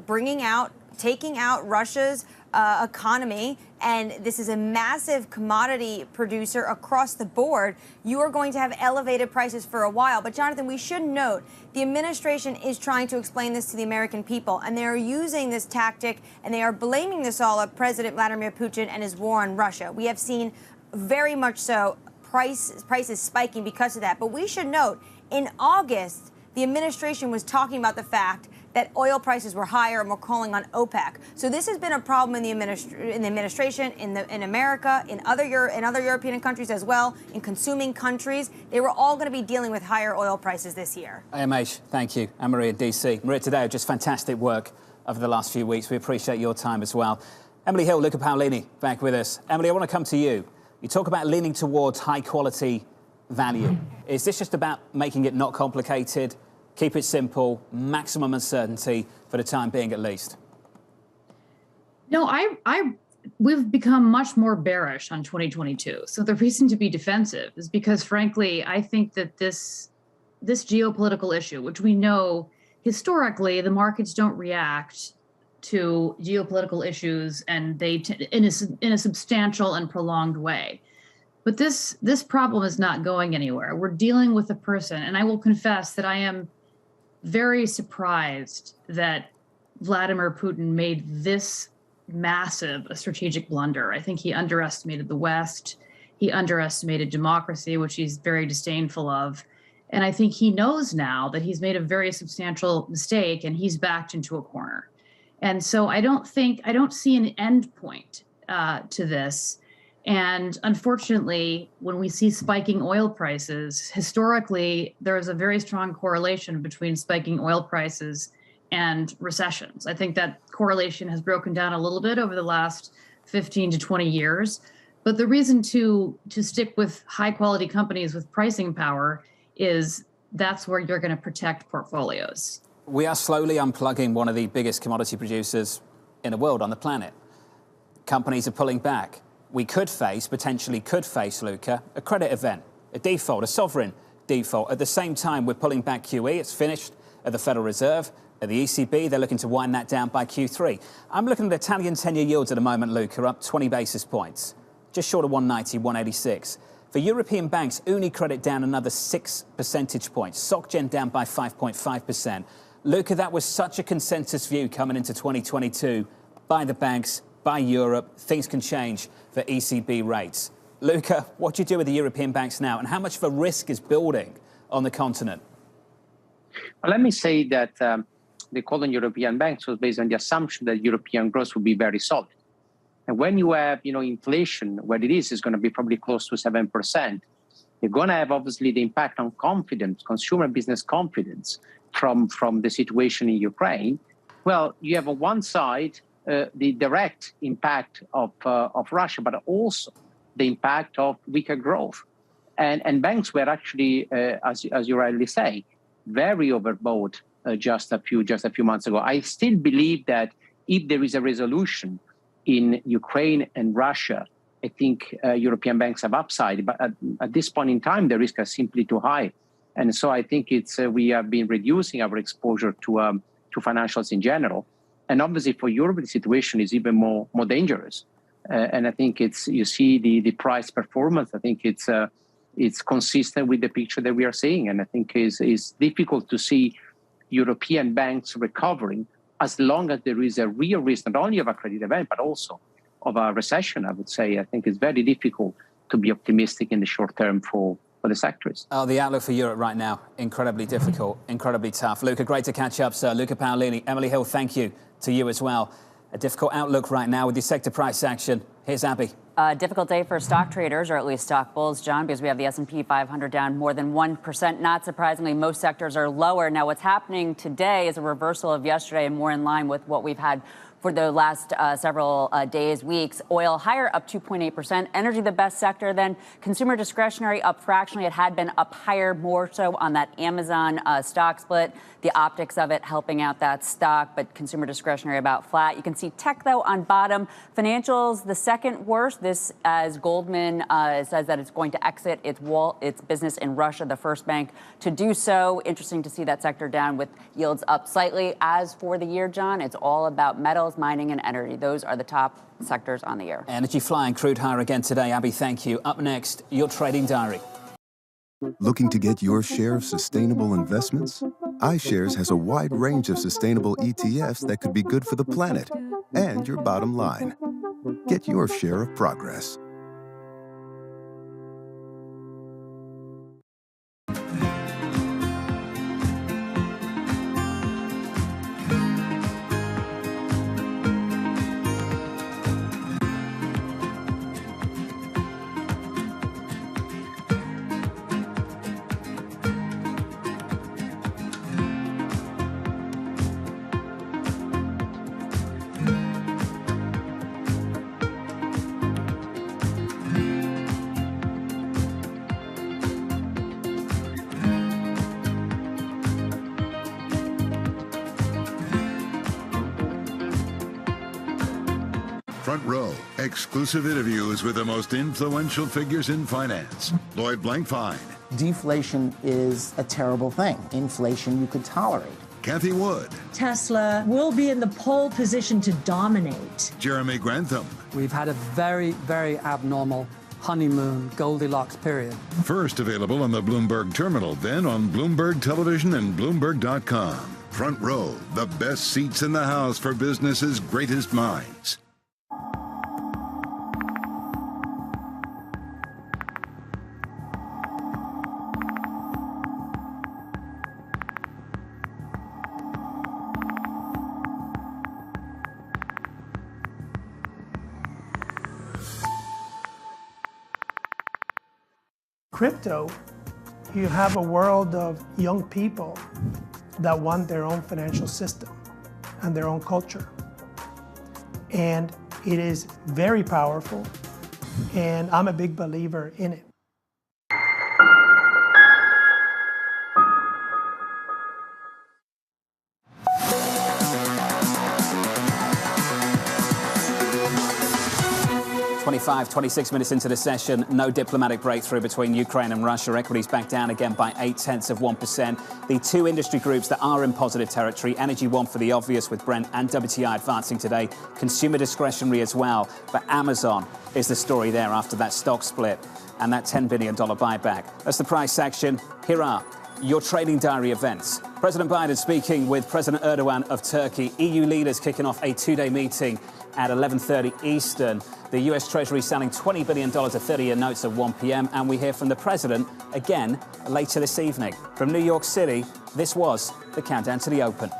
taking out Russia's economy, and this is a massive commodity producer across the board, you are going to have elevated prices for a while. But Jonathan, we should note the administration is trying to explain this to the American people, and they are using this tactic, and they are blaming this all on President Vladimir Putin and his war on Russia. We have seen very much so prices spiking because of that. But we should note, in August, the administration was talking about the fact that oil prices were higher and were calling on OPEC. So this has been a problem in the administration, in America, in other European countries as well, in consuming countries. They were all going to be dealing with higher oil prices this year. AMH, thank you. Anne-Marie in D.C. Maria Tadeo, just fantastic work over the last few weeks. We appreciate your time as well. Emily Hill, Luca Paolini, back with us. Emily, I want to come to you. You talk about leaning towards high-quality value. Is this just about making it not complicated, keep it simple, maximum uncertainty for the time being at least? No, I we've become much more bearish on 2022. So the reason to be defensive is because, frankly, I think that this geopolitical issue, which we know historically the markets don't react to geopolitical issues, and they in a substantial and prolonged way. But this problem is not going anywhere. We're dealing with a person, and I will confess that I am very surprised that Vladimir Putin made this massive a strategic blunder. I think he underestimated the West. He underestimated democracy, which he's very disdainful of. And I think he knows now that he's made a very substantial mistake, and he's backed into a corner. And so I don't see an end point to this. And unfortunately, when we see spiking oil prices, historically, there is a very strong correlation between spiking oil prices and recessions. I think that correlation has broken down a little bit over the last 15 to 20 years. But the reason to stick with high quality companies with pricing power is that's where you're going to protect portfolios. We are slowly unplugging one of the biggest commodity producers in the world, on the planet. Companies are pulling back. We potentially could face, Luca, a credit event, a default, a sovereign default. At the same time, we're pulling back QE. It's finished at the Federal Reserve. At the ECB, they're looking to wind that down by Q3. I'm looking at Italian 10-year yields at the moment, Luca, up 20 basis points, just short of 190, 186. For European banks, UniCredit down another 6 percentage points. SocGen down by 5.5%. Luca, that was such a consensus view coming into 2022 by the banks, by Europe. Things can change for ECB rates. Luca, what do you do with the European banks now, and how much of a risk is building on the continent? Well, let me say that the call on European banks was based on the assumption that European growth would be very solid. And when you have, inflation, where it is going to be probably close to 7%, you're going to have obviously the impact on confidence, consumer business confidence from the situation in Ukraine. Well, you have on one side the direct impact of Russia, but also the impact of weaker growth. And banks were actually, as you rightly say, very overbought just a few months ago. I still believe that if there is a resolution in Ukraine and Russia, I think European banks have upside. But at this point in time, the risk is simply too high. And so I think we have been reducing our exposure to financials in general. And obviously for Europe, the situation is even more dangerous. And I think you see the price performance. I think it's consistent with the picture that we are seeing. And I think it's difficult to see European banks recovering as long as there is a real risk, not only of a credit event, but also of a recession, I would say. I think it's very difficult to be optimistic in the short term for the sectors. Oh, the outlook for Europe right now, incredibly difficult, incredibly tough. Luca, great to catch up, sir. Luca Paolini, Emily Hill, thank you to you as well. A difficult outlook right now with the sector price action. Here's Abby. A difficult day for stock traders, or at least stock bulls, John, because we have the S&P 500 down more than 1%. Not surprisingly, most sectors are lower. Now, what's happening today is a reversal of yesterday and more in line with what we've had for the last several days, weeks. Oil higher, up 2.8%. Energy, the best sector. Then consumer discretionary up fractionally. It had been up higher, more so on that Amazon stock split. The optics of it helping out that stock, but consumer discretionary about flat. You can see tech, though, on bottom. Financials, the second worst. This, as Goldman says that it's going to exit its business in Russia, the first bank to do so. Interesting to see that sector down with yields up slightly. As for the year, John, it's all about metals, mining, and energy. Those are the top sectors on the year. Energy flying, crude higher again today. Abby, thank you. Up next, your trading diary. Looking to get your share of sustainable investments? iShares has a wide range of sustainable ETFs that could be good for the planet and your bottom line. Get your share of progress. Front Row, Exclusive interviews with the most influential figures in finance. Lloyd Blankfein. Deflation is a terrible thing. Inflation you could tolerate. Kathy Wood. Tesla will be in the pole position to dominate. Jeremy Grantham. We've had a very, very abnormal honeymoon Goldilocks period. First available on the Bloomberg Terminal, then on Bloomberg Television and Bloomberg.com. Front Row, the best seats in the house for business's greatest minds. Crypto, you have a world of young people that want their own financial system and their own culture. And it is very powerful, and I'm a big believer in it. Twenty-five, 26 minutes into the session, no diplomatic breakthrough between Ukraine and Russia. Equities back down again by 0.8%. The two industry groups that are in positive territory, Energy one for the obvious with Brent and WTI advancing today. Consumer discretionary as well. But Amazon is the story there after that stock split and that $10 billion buyback. That's the price action. Here are your trading diary events. President Biden speaking with President Erdogan of Turkey. EU leaders kicking off a two-day meeting at 11:30 Eastern. The US Treasury selling $20 billion of 30-year notes at 1 p.m. And we hear from the president again later this evening. From New York City, this was the Countdown to the Open.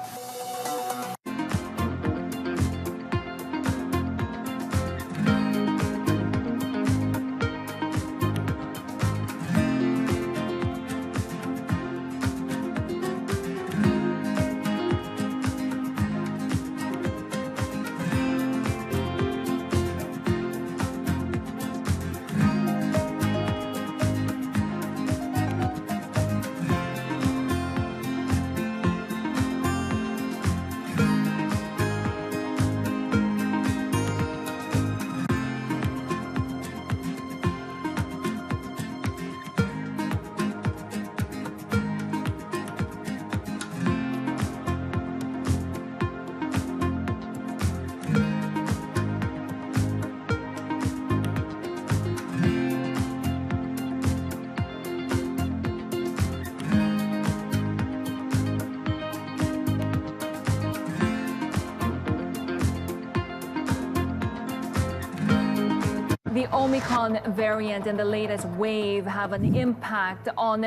The Omicron variant and the latest wave have an impact on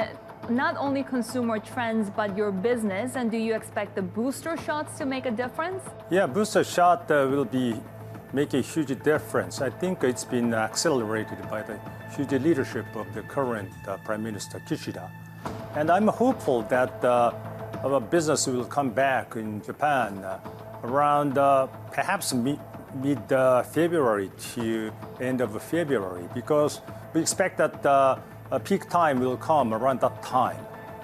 not only consumer trends, but your business. And do you expect the booster shots to make a difference? Yeah, booster shot will make a huge difference. I think it's been accelerated by the huge leadership of the current Prime Minister Kishida. And I'm hopeful that our business will come back in Japan around perhaps mid-February to end of February, because we expect that a peak time will come around that time.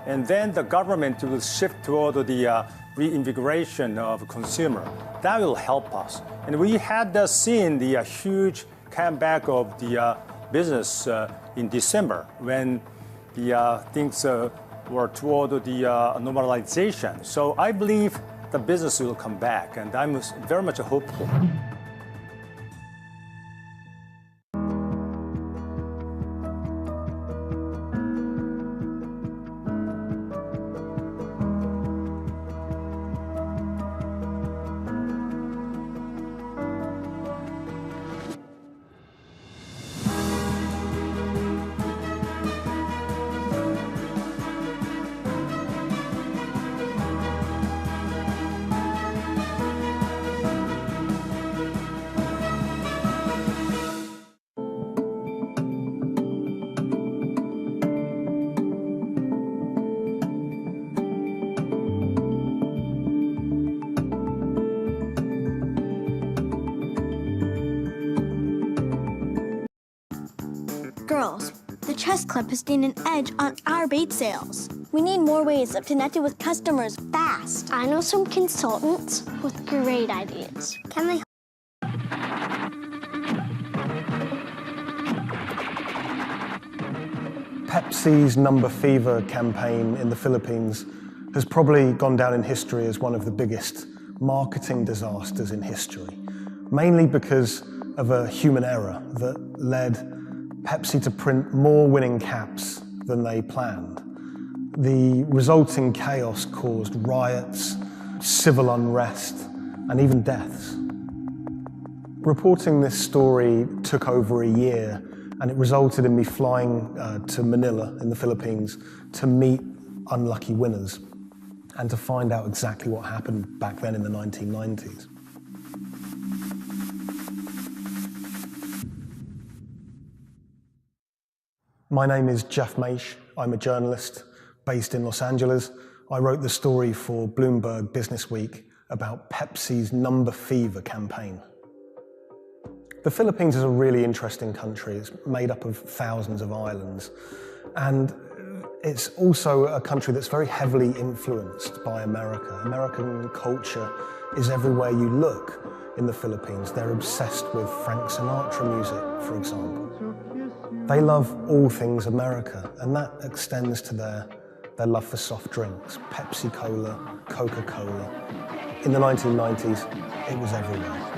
And then the government will shift toward the reinvigoration of consumer. That will help us. And we had seen the huge comeback of the business in December when the things were toward the normalization. So I believe the business will come back, and I'm very much hopeful. Girls, the Chess Club has gained an edge on our bait sales. We need more ways of connecting with customers fast. I know some consultants with great ideas. Can they? Pepsi's Number Fever campaign in the Philippines has probably gone down in history as one of the biggest marketing disasters in history, mainly because of a human error that led Pepsi to print more winning caps than they planned. The resulting chaos caused riots, civil unrest, and even deaths. Reporting this story took over a year, and it resulted in me flying to Manila in the Philippines to meet unlucky winners and to find out exactly what happened back then in the 1990s. My name is Jeff Maish. I'm a journalist based in Los Angeles. I wrote the story for Bloomberg Business Week about Pepsi's Number Fever campaign. The Philippines is a really interesting country. It's made up of thousands of islands, and it's also a country that's very heavily influenced by America. American culture is everywhere you look in the Philippines. They're obsessed with Frank Sinatra music, for example. They love all things America, and that extends to their love for soft drinks, Pepsi-Cola, Coca-Cola. In the 1990s, it was everywhere.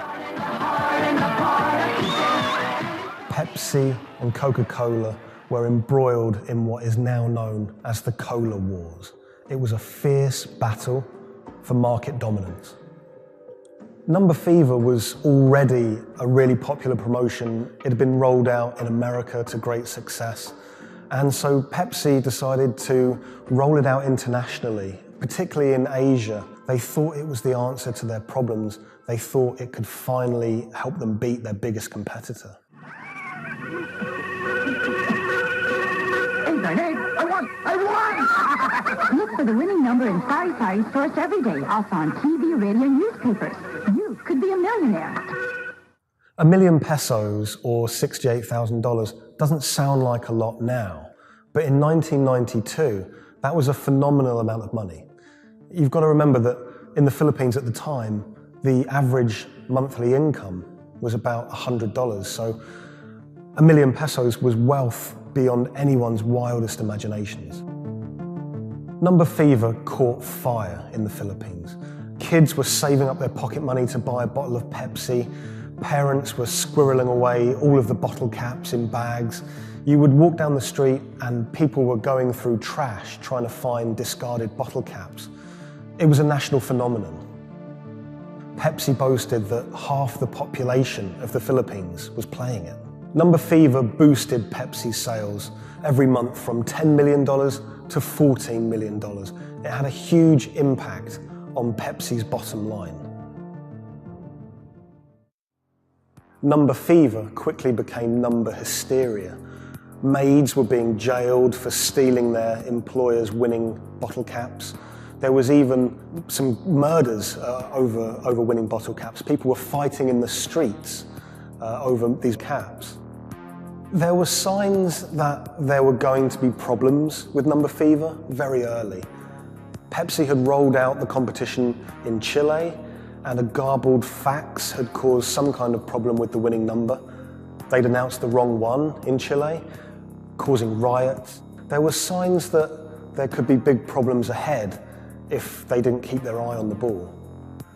Pepsi and Coca-Cola were embroiled in what is now known as the Cola Wars. It was a fierce battle for market dominance. Number Fever was already a really popular promotion. It had been rolled out in America to great success. And so Pepsi decided to roll it out internationally, particularly in Asia. They thought it was the answer to their problems. They thought it could finally help them beat their biggest competitor. I won! Look for the winning number in Sari stores every day, also on TV, radio, and newspapers. You could be a millionaire. $1 million pesos, or $68,000, doesn't sound like a lot now, but in 1992, that was a phenomenal amount of money. You've got to remember that in the Philippines at the time, the average monthly income was about $100, so $1 million pesos was wealth beyond anyone's wildest imaginations. Number Fever caught fire in the Philippines. Kids were saving up their pocket money to buy a bottle of Pepsi. Parents were squirreling away all of the bottle caps in bags. You would walk down the street and people were going through trash trying to find discarded bottle caps. It was a national phenomenon. Pepsi boasted that half the population of the Philippines was playing it. Number Fever boosted Pepsi's sales every month from $10 million to $14 million. It had a huge impact on Pepsi's bottom line. Number Fever quickly became number hysteria. Maids were being jailed for stealing their employers' winning bottle caps. There was even some murders over winning bottle caps. People were fighting in the streets over these caps. There were signs that there were going to be problems with Number Fever very early. Pepsi had rolled out the competition in Chile, and a garbled fax had caused some kind of problem with the winning number. They'd announced the wrong one in Chile, causing riots. There were signs that there could be big problems ahead if they didn't keep their eye on the ball.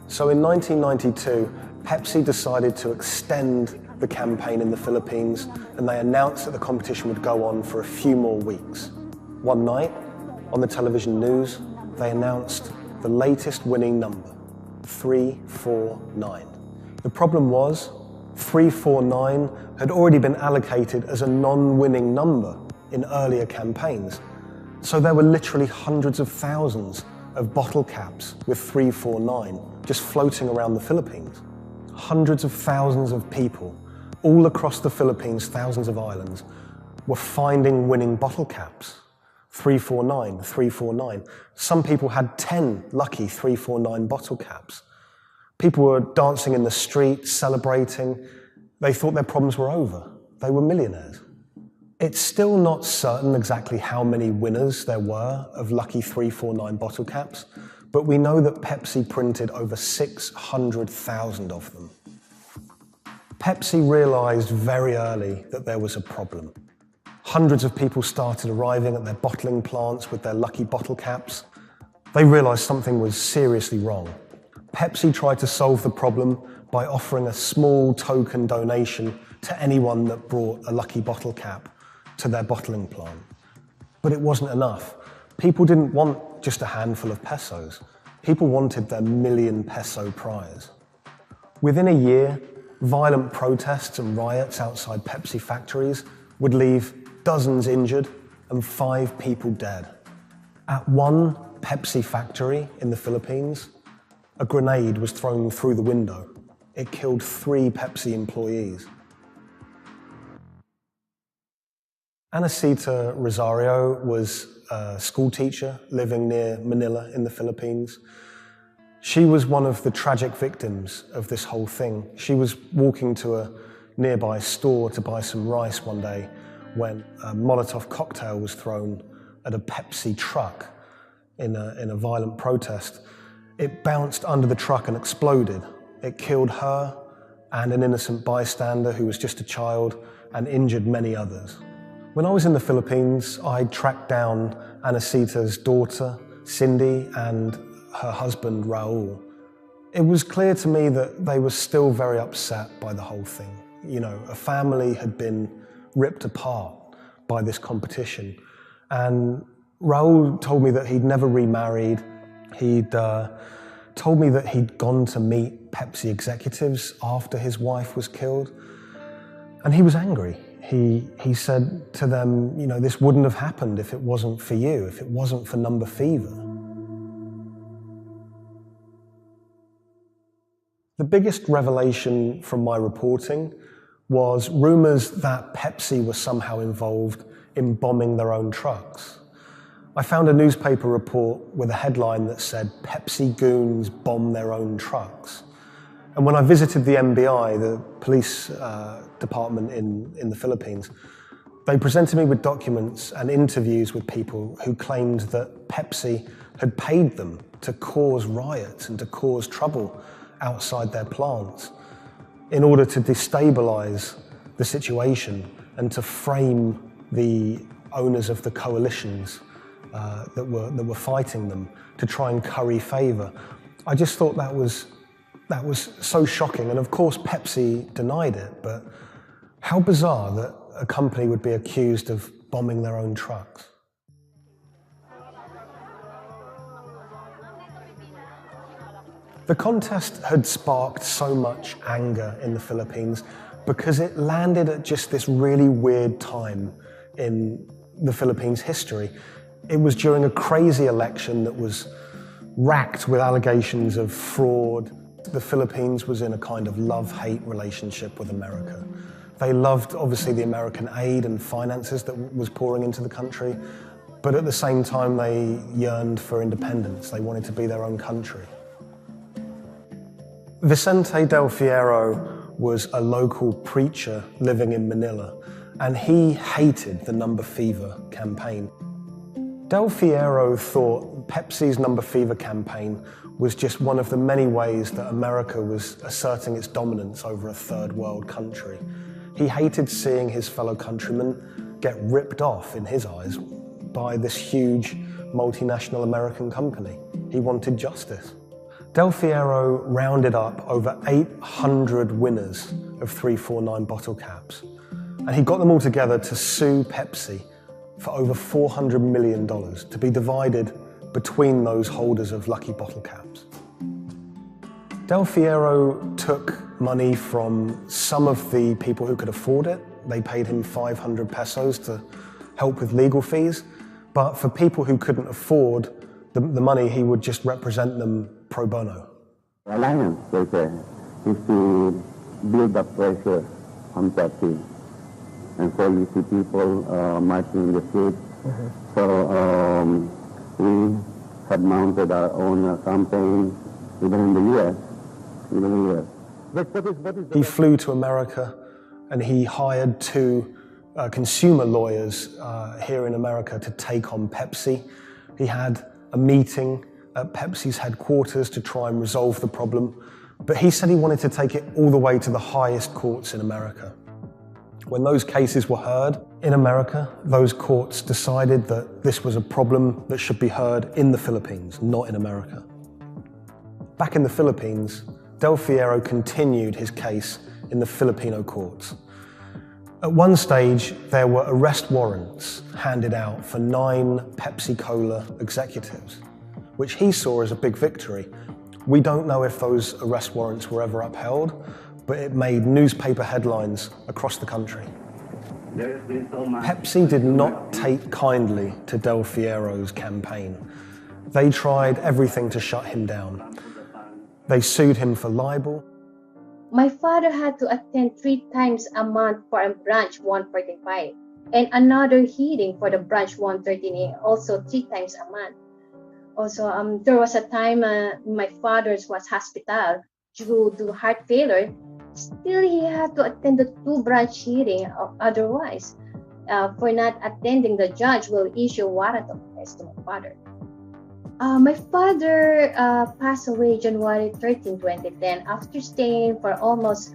So in 1992, Pepsi decided to extend the campaign in the Philippines, and they announced that the competition would go on for a few more weeks. One night, on the television news, they announced the latest winning number, 349. The problem was, 349 had already been allocated as a non-winning number in earlier campaigns. So there were literally hundreds of thousands of bottle caps with 349 just floating around the Philippines. Hundreds of thousands of people all across the Philippines, thousands of islands, were finding winning bottle caps. 349, 349. Some people had 10 lucky 349 bottle caps. People were dancing in the street, celebrating. They thought their problems were over. They were millionaires. It's still not certain exactly how many winners there were of lucky 349 bottle caps, but we know that Pepsi printed over 600,000 of them. Pepsi realized very early that there was a problem. Hundreds of people started arriving at their bottling plants with their lucky bottle caps. They realized something was seriously wrong. Pepsi tried to solve the problem by offering a small token donation to anyone that brought a lucky bottle cap to their bottling plant. But it wasn't enough. People didn't want just a handful of pesos. People wanted their million peso prize. Within a year, violent protests and riots outside Pepsi factories would leave dozens injured and 5 people dead. At one Pepsi factory in the Philippines, a grenade was thrown through the window. It killed 3 Pepsi employees. Anacita Rosario was a school teacher living near Manila in the Philippines. She was one of the tragic victims of this whole thing. She was walking to a nearby store to buy some rice one day when a Molotov cocktail was thrown at a Pepsi truck in a violent protest. It bounced under the truck and exploded. It killed her and an innocent bystander who was just a child and injured many others. When I was in the Philippines, I tracked down Anacita's daughter, Cindy, and her husband, Raul. It was clear to me that they were still very upset by the whole thing. You know, a family had been ripped apart by this competition. And Raul told me that he'd never remarried. He'd told me that he'd gone to meet Pepsi executives after his wife was killed. And he was angry. He said to them, you know, this wouldn't have happened if it wasn't for you, if it wasn't for Number Fever. The biggest revelation from my reporting was rumors that Pepsi was somehow involved in bombing their own trucks. I found a newspaper report with a headline that said, "Pepsi goons bomb their own trucks." And when I visited the NBI, the police department in the Philippines, they presented me with documents and interviews with people who claimed that Pepsi had paid them to cause riots and to cause trouble outside their plants in order to destabilize the situation and to frame the owners of the coalitions that were fighting them, to try and curry favor. I just thought that was so shocking, and of course Pepsi denied it, but how bizarre that a company would be accused of bombing their own trucks. The contest had sparked so much anger in the Philippines because it landed at just this really weird time in the Philippines' history. It was during a crazy election that was racked with allegations of fraud. The Philippines was in a kind of love-hate relationship with America. They loved, obviously, the American aid and finances that was pouring into the country, but at the same time they yearned for independence. They wanted to be their own country. Vicente Del Fierro was a local preacher living in Manila, and he hated the Number Fever campaign. Del Fierro thought Pepsi's Number Fever campaign was just one of the many ways that America was asserting its dominance over a third world country. He hated seeing his fellow countrymen get ripped off, in his eyes, by this huge multinational American company. He wanted justice. Del Fierro rounded up over 800 winners of 349 bottle caps, and he got them all together to sue Pepsi for over $400 million to be divided between those holders of lucky bottle caps. Del Fierro took money from some of the people who could afford it. They paid him 500 pesos to help with legal fees, but for people who couldn't afford the money, he would just represent them pro bono. The alliance is to build up pressure on Pepsi. And so you see people marching in the streets. So we had mounted our own campaign, even in the U.S. He flew to America and he hired 2 consumer lawyers here in America to take on Pepsi. He had a meeting at Pepsi's headquarters to try and resolve the problem, but he said he wanted to take it all the way to the highest courts in America. When those cases were heard in America, those courts decided that this was a problem that should be heard in the Philippines, not in America. Back in the Philippines, Del Fierro continued his case in the Filipino courts. At one stage, there were arrest warrants handed out for 9 Pepsi-Cola executives, which he saw as a big victory. We don't know if those arrest warrants were ever upheld, but it made newspaper headlines across the country. Pepsi did not take kindly to Del Fierro's campaign. They tried everything to shut him down. They sued him for libel. My father had to attend 3 times a month for a branch 145 and another hearing for the branch 113, also 3 times a month. Also, there was a time my father was hospital due to heart failure. Still, he had to attend the 2 branch hearing. Otherwise, for not attending, the judge will issue a warrant of arrest to my father. My father passed away January 13, 2010. After staying for almost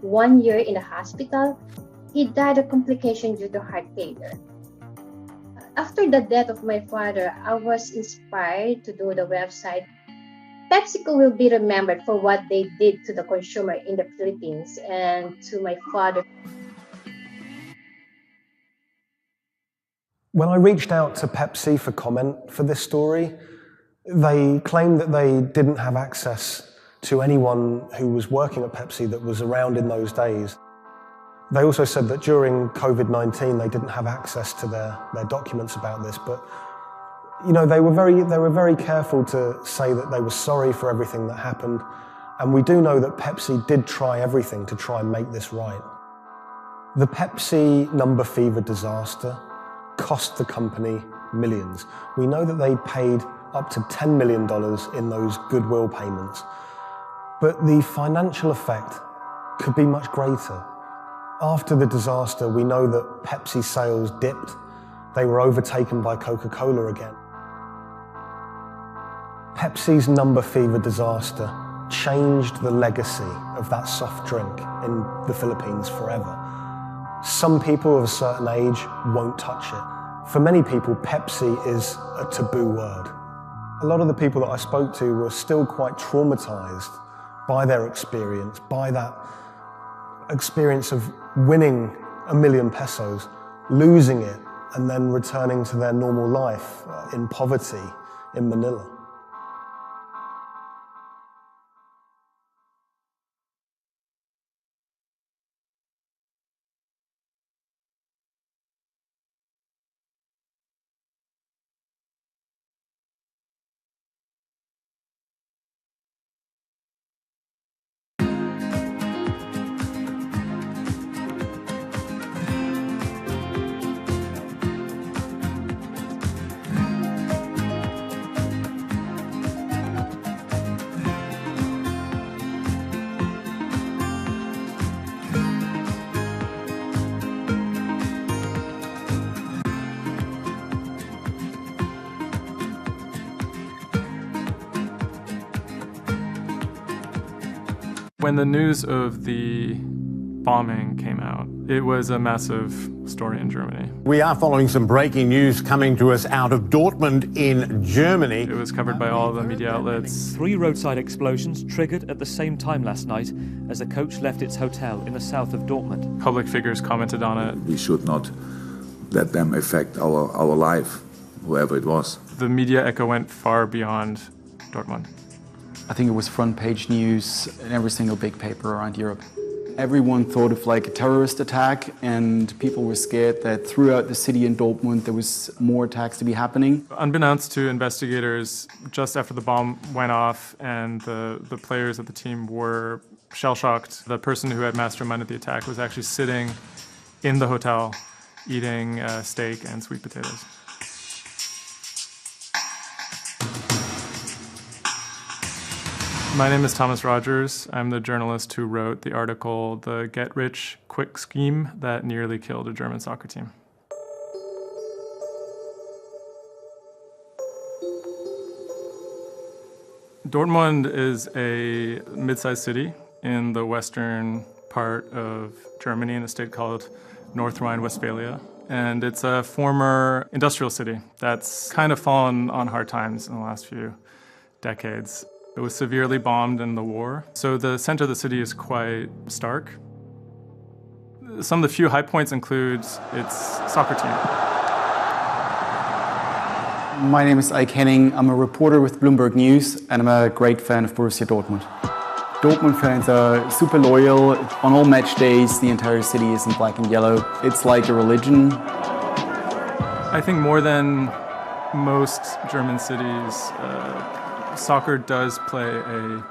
1 year in the hospital, he died of complications due to heart failure. After the death of my father, I was inspired to do the website. PepsiCo will be remembered for what they did to the consumer in the Philippines and to my father. When I reached out to Pepsi for comment for this story, they claimed that they didn't have access to anyone who was working at Pepsi that was around in those days. They also said that during COVID-19 they didn't have access to their documents about this, but you know, they were very careful to say that they were sorry for everything that happened, and we do know that Pepsi did try everything to try and make this right. The Pepsi number fever disaster cost the company millions. We know that they paid up to $10 million in those goodwill payments, but the financial effect could be much greater. After the disaster, we know that Pepsi sales dipped. They were overtaken by Coca-Cola again. Pepsi's number fever disaster changed the legacy of that soft drink in the Philippines forever. Some people of a certain age won't touch it. For many people, Pepsi is a taboo word. A lot of the people that I spoke to were still quite traumatized by their experience, by that experience of winning $1 million pesos, losing it, and then returning to their normal life in poverty in Manila. When the news of the bombing came out, it was a massive story in Germany. We are following some breaking news coming to us out of Dortmund in Germany. It was covered by all the media outlets. 3 roadside explosions triggered at the same time last night as the coach left its hotel in the south of Dortmund. Public figures commented on it. We should not let them affect our life, whoever it was. The media echo went far beyond Dortmund. I think it was front page news in every single big paper around Europe. Everyone thought of like a terrorist attack, and people were scared that throughout the city in Dortmund there was more attacks to be happening. Unbeknownst to investigators, just after the bomb went off and the players of the team were shell-shocked, the person who had masterminded the attack was actually sitting in the hotel eating steak and sweet potatoes. My name is Thomas Rogers. I'm the journalist who wrote the article, The Get-Rich-Quick Scheme That Nearly Killed a German Soccer Team. Dortmund is a mid-sized city in the western part of Germany in a state called North Rhine-Westphalia. And it's a former industrial city that's kind of fallen on hard times in the last few decades. It was severely bombed in the war, so the center of the city is quite stark. Some of the few high points include its soccer team. My name is Sike. I'm a reporter with Bloomberg News, and I'm a great fan of Borussia Dortmund. Dortmund fans are super loyal. On all match days, the entire city is in black and yellow. It's like a religion. I think more than most German cities, soccer does play a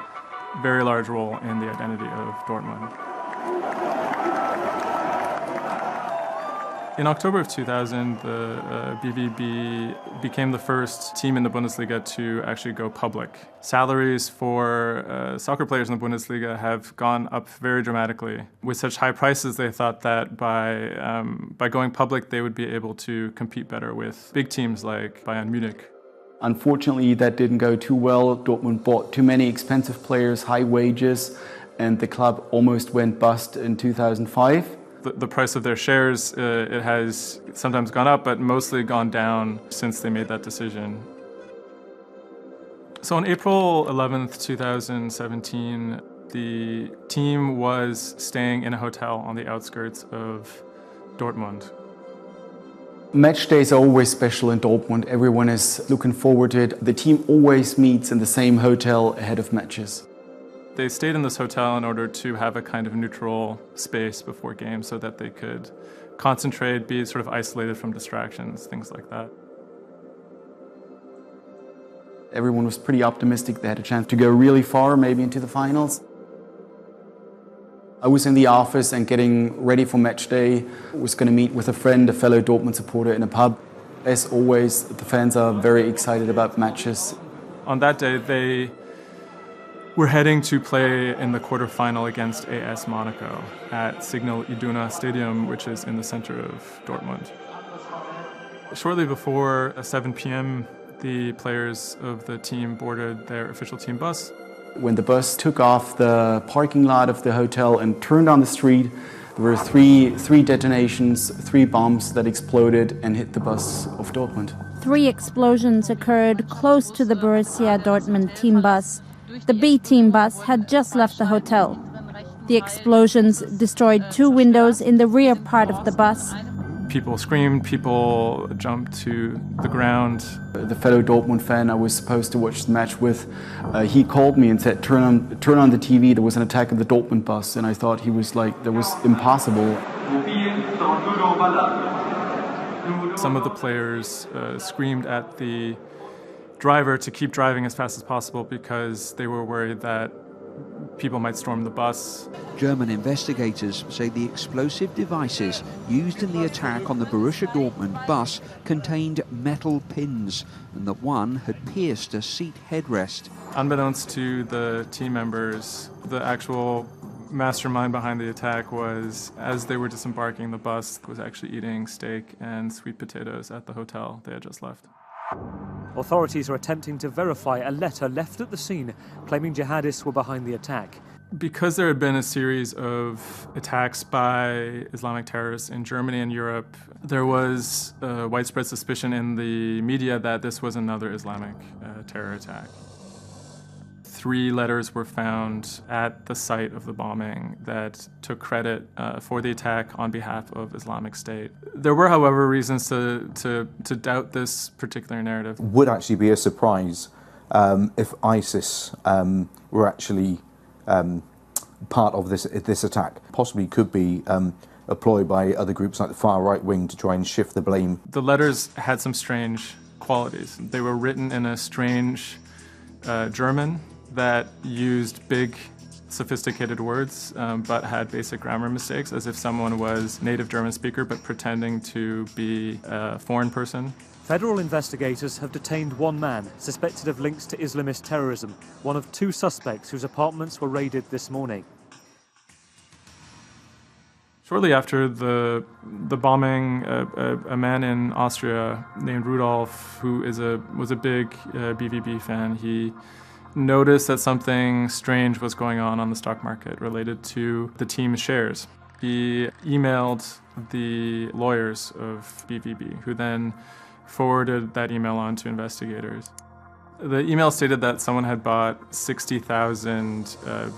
very large role in the identity of Dortmund. In October of 2000, the BVB became the first team in the Bundesliga to actually go public. Salaries for soccer players in the Bundesliga have gone up very dramatically. With such high prices, they thought that by going public, they would be able to compete better with big teams like Bayern Munich. Unfortunately, that didn't go too well. Dortmund bought too many expensive players, high wages, and the club almost went bust in 2005. The price of their shares, it has sometimes gone up, but mostly gone down since they made that decision. So on April 11th, 2017, the team was staying in a hotel on the outskirts of Dortmund. Match days are always special in Dortmund. Everyone is looking forward to it. The team always meets in the same hotel ahead of matches. They stayed in this hotel in order to have a kind of neutral space before games so that they could concentrate, be sort of isolated from distractions, things like that. Everyone was pretty optimistic. They had a chance to go really far, maybe into the finals. I was in the office and getting ready for match day. I was going to meet with a friend, a fellow Dortmund supporter, in a pub. As always, the fans are very excited about matches. On that day, they were heading to play in the quarterfinal against AS Monaco at Signal Iduna Stadium, which is in the center of Dortmund. Shortly before 7 p.m., the players of the team boarded their official team bus. When the bus took off the parking lot of the hotel and turned on the street, there were three detonations, 3 bombs that exploded and hit the bus of Dortmund. 3 explosions occurred close to the Borussia Dortmund team bus. The B team bus had just left the hotel. The explosions destroyed 2 windows in the rear part of the bus. People screamed, people jumped to the ground. The fellow Dortmund fan I was supposed to watch the match with, he called me and said, turn on the TV, there was an attack on the Dortmund bus. And I thought he was like, that was impossible. Some of the players screamed at the driver to keep driving as fast as possible because they were worried that people might storm the bus. German investigators say the explosive devices used in the attack on the Borussia Dortmund bus contained metal pins and that one had pierced a seat headrest. Unbeknownst to the team members, the actual mastermind behind the attack was, as they were disembarking the bus, was actually eating steak and sweet potatoes at the hotel they had just left. Authorities are attempting to verify a letter left at the scene claiming jihadists were behind the attack. Because there had been a series of attacks by Islamic terrorists in Germany and Europe, there was widespread suspicion in the media that this was another Islamic terror attack. 3 letters were found at the site of the bombing that took credit for the attack on behalf of Islamic State. There were, however, reasons to doubt this particular narrative. Would actually be a surprise if ISIS were actually part of this attack. Possibly could be employed by other groups like the far right wing to try and shift the blame. The letters had some strange qualities. They were written in a strange German that used big, sophisticated words, but had basic grammar mistakes, as if someone was native German speaker but pretending to be a foreign person. Federal investigators have detained 1 man suspected of links to Islamist terrorism, one of 2 suspects whose apartments were raided this morning. Shortly after the bombing, a man in Austria named Rudolf, who was a big BVB fan, he noticed that something strange was going on the stock market related to the team's shares. He emailed the lawyers of BVB, who then forwarded that email on to investigators. The email stated that someone had bought 60,000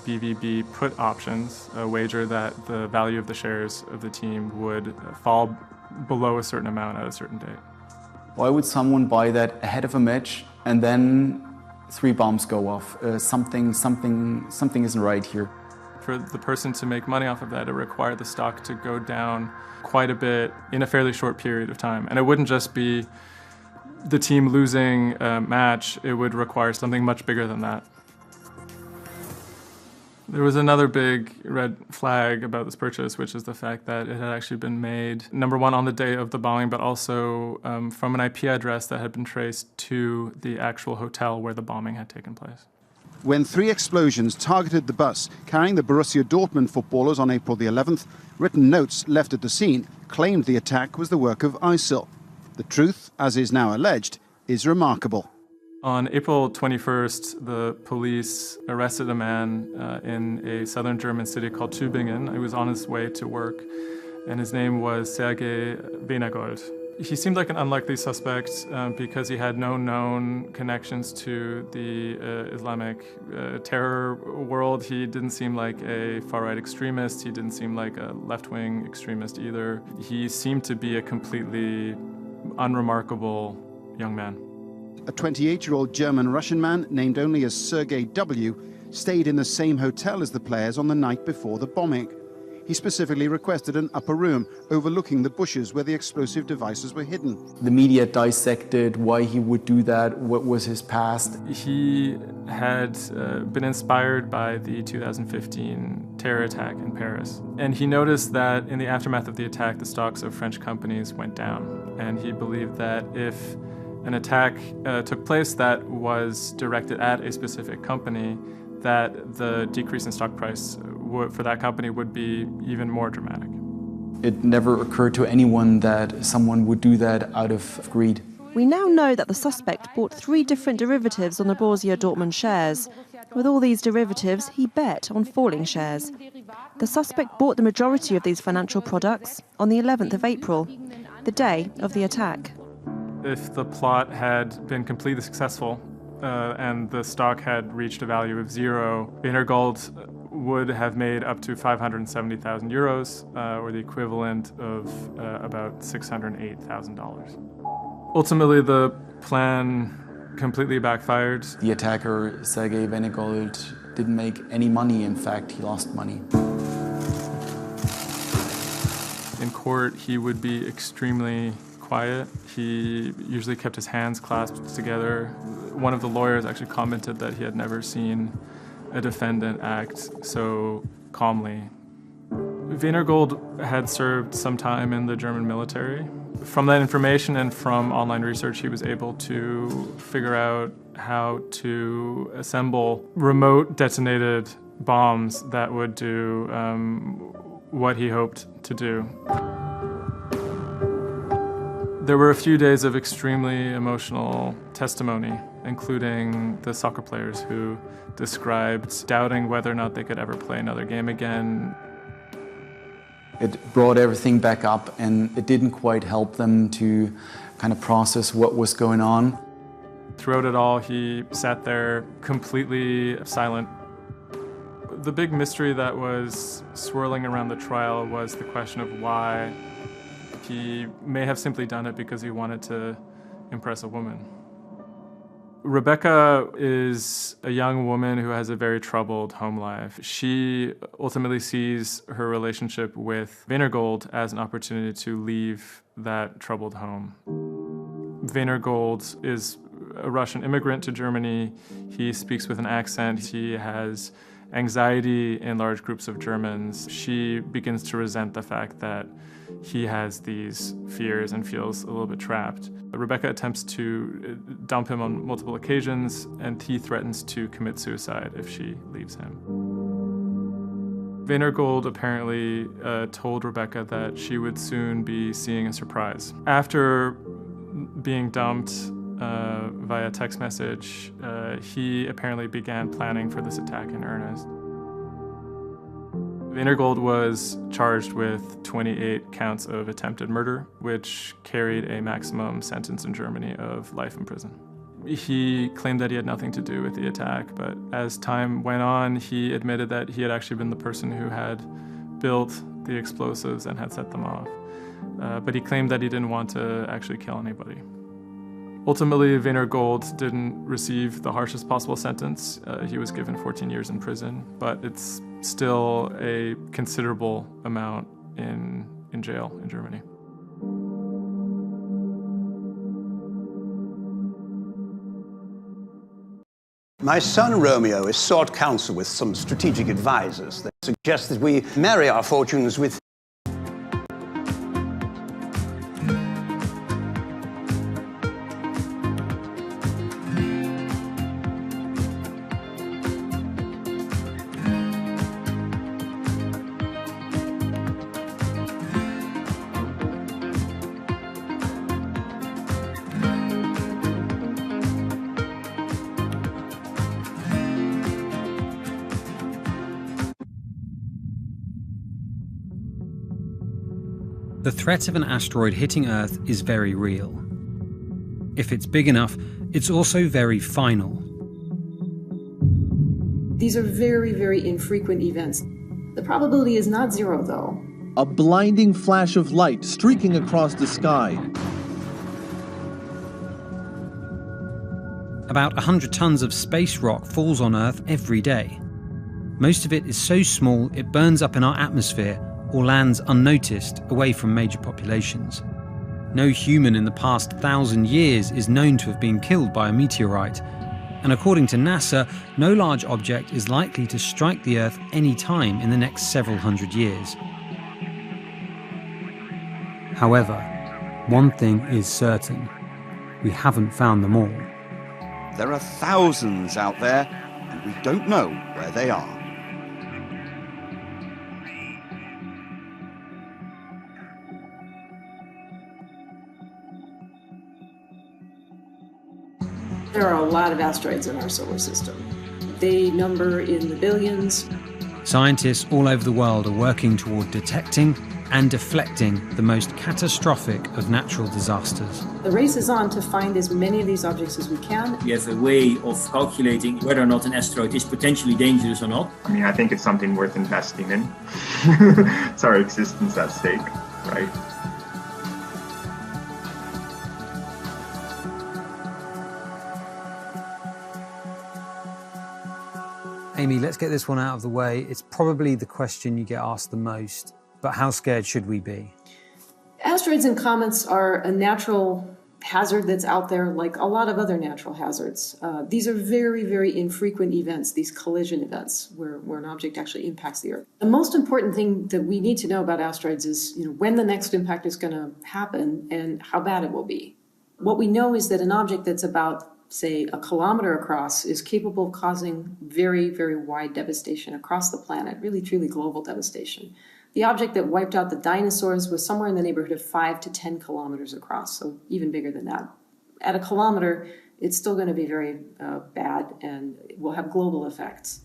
BVB put options, a wager that the value of the shares of the team would fall below a certain amount at a certain date. Why would someone buy that ahead of a match and then 3 bombs go off? Something isn't right here. For the person to make money off of that, it required the stock to go down quite a bit in a fairly short period of time. And it wouldn't just be the team losing a match, it would require something much bigger than that. There was another big red flag about this purchase, which is the fact that it had actually been made, number one, on the day of the bombing, but also from an IP address that had been traced to the actual hotel where the bombing had taken place. When 3 explosions targeted the bus carrying the Borussia Dortmund footballers on April the 11th, written notes left at the scene claimed the attack was the work of ISIL. The truth, as is now alleged, is remarkable. On April 21st, the police arrested a man in a southern German city called Tübingen. He was on his way to work, and his name was Sergei Venergold. He seemed like an unlikely suspect because he had no known connections to the Islamic terror world. He didn't seem like a far-right extremist. He didn't seem like a left-wing extremist either. He seemed to be a completely unremarkable young man. A 28-year-old German-Russian man, named only as Sergei W., stayed in the same hotel as the players on the night before the bombing. He specifically requested an upper room overlooking the bushes where the explosive devices were hidden. The media dissected why he would do that, what was his past. He had been inspired by the 2015 terror attack in Paris. And he noticed that in the aftermath of the attack, the stocks of French companies went down. And he believed that if an attack took place that was directed at a specific company, that the decrease in stock price for that company would be even more dramatic. It never occurred to anyone that someone would do that out of greed. We now know that the suspect bought 3 different derivatives on the Borussia Dortmund shares. With all these derivatives, he bet on falling shares. The suspect bought the majority of these financial products on the 11th of April, the day of the attack. If the plot had been completely successful and the stock had reached a value of 0, Venergold would have made up to 570,000 euros, or the equivalent of about $608,000. Ultimately, the plan completely backfired. The attacker, Sergei Venergold, didn't make any money. In fact, he lost money. In court, he would be extremely quiet. He usually kept his hands clasped together. One of the lawyers actually commented that he had never seen a defendant act so calmly. Venergold had served some time in the German military. From that information and from online research, he was able to figure out how to assemble remote detonated bombs that would do what he hoped to do. There were a few days of extremely emotional testimony, including the soccer players who described doubting whether or not they could ever play another game again. It brought everything back up, and it didn't quite help them to kind of process what was going on. Throughout it all, he sat there completely silent. The big mystery that was swirling around the trial was the question of why. He may have simply done it because he wanted to impress a woman. Rebecca is a young woman who has a very troubled home life. She ultimately sees her relationship with Venergold as an opportunity to leave that troubled home. Venergold is a Russian immigrant to Germany. He speaks with an accent. He has anxiety in large groups of Germans. She begins to resent the fact that he has these fears and feels a little bit trapped. Rebecca attempts to dump him on multiple occasions, and he threatens to commit suicide if she leaves him. Venergold apparently told Rebecca that she would soon be seeing a surprise. After being dumped, via text message, he apparently began planning for this attack in earnest. Weinergold was charged with 28 counts of attempted murder, which carried a maximum sentence in Germany of life in prison. He claimed that he had nothing to do with the attack, but as time went on, he admitted that he had actually been the person who had built the explosives and had set them off. But he claimed that he didn't want to actually kill anybody. Ultimately, Weinergold didn't receive the harshest possible sentence. He was given 14 years in prison, but it's still a considerable amount in jail in Germany. My son Romeo has sought counsel with some strategic advisors that suggest that we marry our fortunes with The threat of an asteroid hitting Earth is very real. If it's big enough, it's also very final. These are very, very infrequent events. The probability is not zero, though. A blinding flash of light streaking across the sky. About 100 tons of space rock falls on Earth every day. Most of it is so small it burns up in our atmosphere or lands unnoticed away from major populations. No human in the past 1,000 years is known to have been killed by a meteorite, and according to NASA, no large object is likely to strike the Earth any time in the next several hundred years. However, one thing is certain: we haven't found them all. There are thousands out there, and we don't know where they are. There are a lot of asteroids in our solar system. They number in the billions. Scientists all over the world are working toward detecting and deflecting the most catastrophic of natural disasters. The race is on to find as many of these objects as we can. We have a way of calculating whether or not an asteroid is potentially dangerous or not. I mean, I think it's something worth investing in. It's our existence at stake, right? Amy, let's get this one out of the way. It's probably the question you get asked the most, but how scared should we be? Asteroids and comets are a natural hazard that's out there like a lot of other natural hazards. These are very, very infrequent events, these collision events, where an object actually impacts the Earth. The most important thing that we need to know about asteroids is when the next impact is going to happen and how bad it will be. What we know is that an object that's about, say, 1 kilometer across is capable of causing very, very wide devastation across the planet, really, truly global devastation. The object that wiped out the dinosaurs was somewhere in the neighborhood of 5 to 10 kilometers across, so even bigger than that. At 1 kilometer, it's still going to be very bad and will have global effects.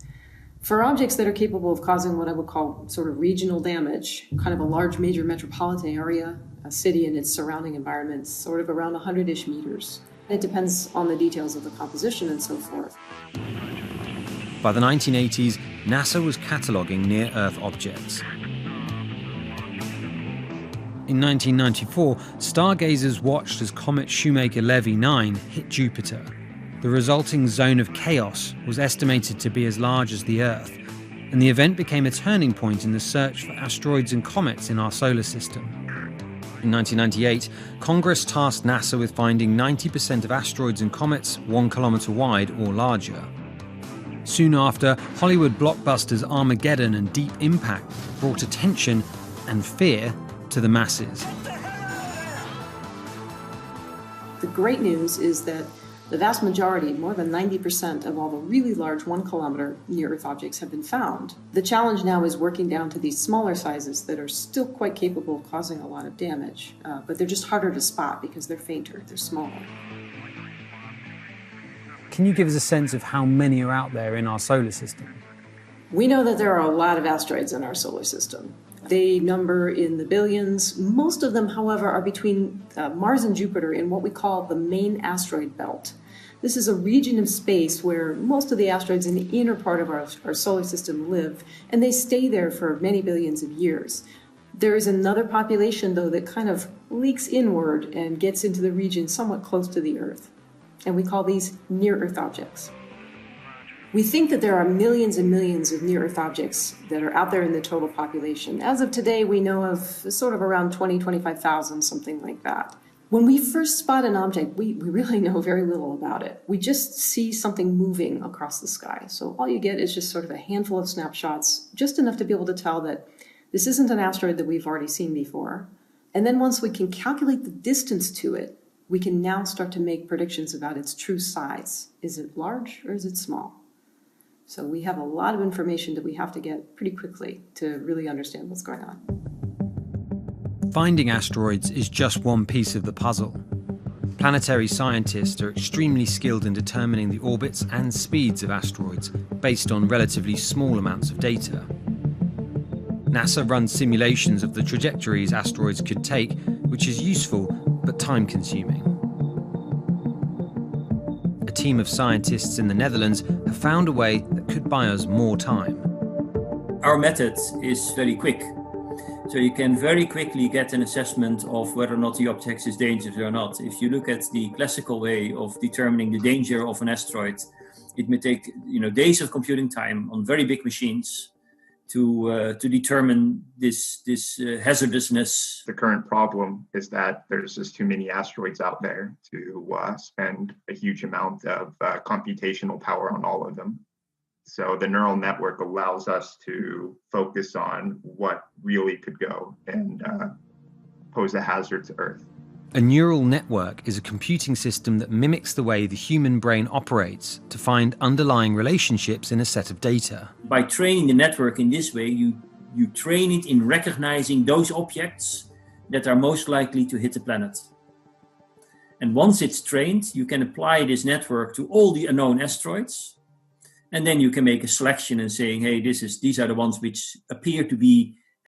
For objects that are capable of causing what I would call sort of regional damage, kind of a large major metropolitan area, a city and its surrounding environment, sort of around 100-ish meters. It depends on the details of the composition and so forth. By the 1980s, NASA was cataloguing near-Earth objects. In 1994, stargazers watched as comet Shoemaker-Levy 9 hit Jupiter. The resulting zone of chaos was estimated to be as large as the Earth, and the event became a turning point in the search for asteroids and comets in our solar system. In 1998, Congress tasked NASA with finding 90% of asteroids and comets 1 kilometer wide or larger. Soon after, Hollywood blockbusters Armageddon and Deep Impact brought attention and fear to the masses. The great news is that the vast majority, more than 90% of all the really large 1 kilometer near-Earth objects have been found. The challenge now is working down to these smaller sizes that are still quite capable of causing a lot of damage, but they're just harder to spot because they're fainter, they're smaller. Can you give us a sense of how many are out there in our solar system? We know that there are a lot of asteroids in our solar system. They number in the billions. Most of them, however, are between Mars and Jupiter in what we call the main asteroid belt. This is a region of space where most of the asteroids in the inner part of our solar system live, and they stay there for many billions of years. There is another population, though, that kind of leaks inward and gets into the region somewhat close to the Earth. And we call these near-Earth objects. We think that there are millions and millions of near-Earth objects that are out there in the total population. As of today, we know of sort of around 25,000, something like that. When we first spot an object, we really know very little about it. We just see something moving across the sky. So all you get is just sort of a handful of snapshots, just enough to be able to tell that this isn't an asteroid that we've already seen before. And then once we can calculate the distance to it, we can now start to make predictions about its true size. Is it large or is it small? So we have a lot of information that we have to get pretty quickly to really understand what's going on. Finding asteroids is just one piece of the puzzle. Planetary scientists are extremely skilled in determining the orbits and speeds of asteroids based on relatively small amounts of data. NASA runs simulations of the trajectories asteroids could take, which is useful but time-consuming. A team of scientists in the Netherlands have found a way that could buy us more time. Our method is very quick. So you can very quickly get an assessment of whether or not the object is dangerous or not. If you look at the classical way of determining the danger of an asteroid, it may take days of computing time on very big machines to determine this hazardousness. The current problem is that there's just too many asteroids out there to spend a huge amount of computational power on all of them. So the neural network allows us to focus on what really could go and pose a hazard to Earth. A neural network is a computing system that mimics the way the human brain operates to find underlying relationships in a set of data. By training the network in this way, you train it in recognizing those objects that are most likely to hit the planet. And once it's trained, you can apply this network to all the unknown asteroids. And then you can make a selection and saying, hey, these are the ones which appear to be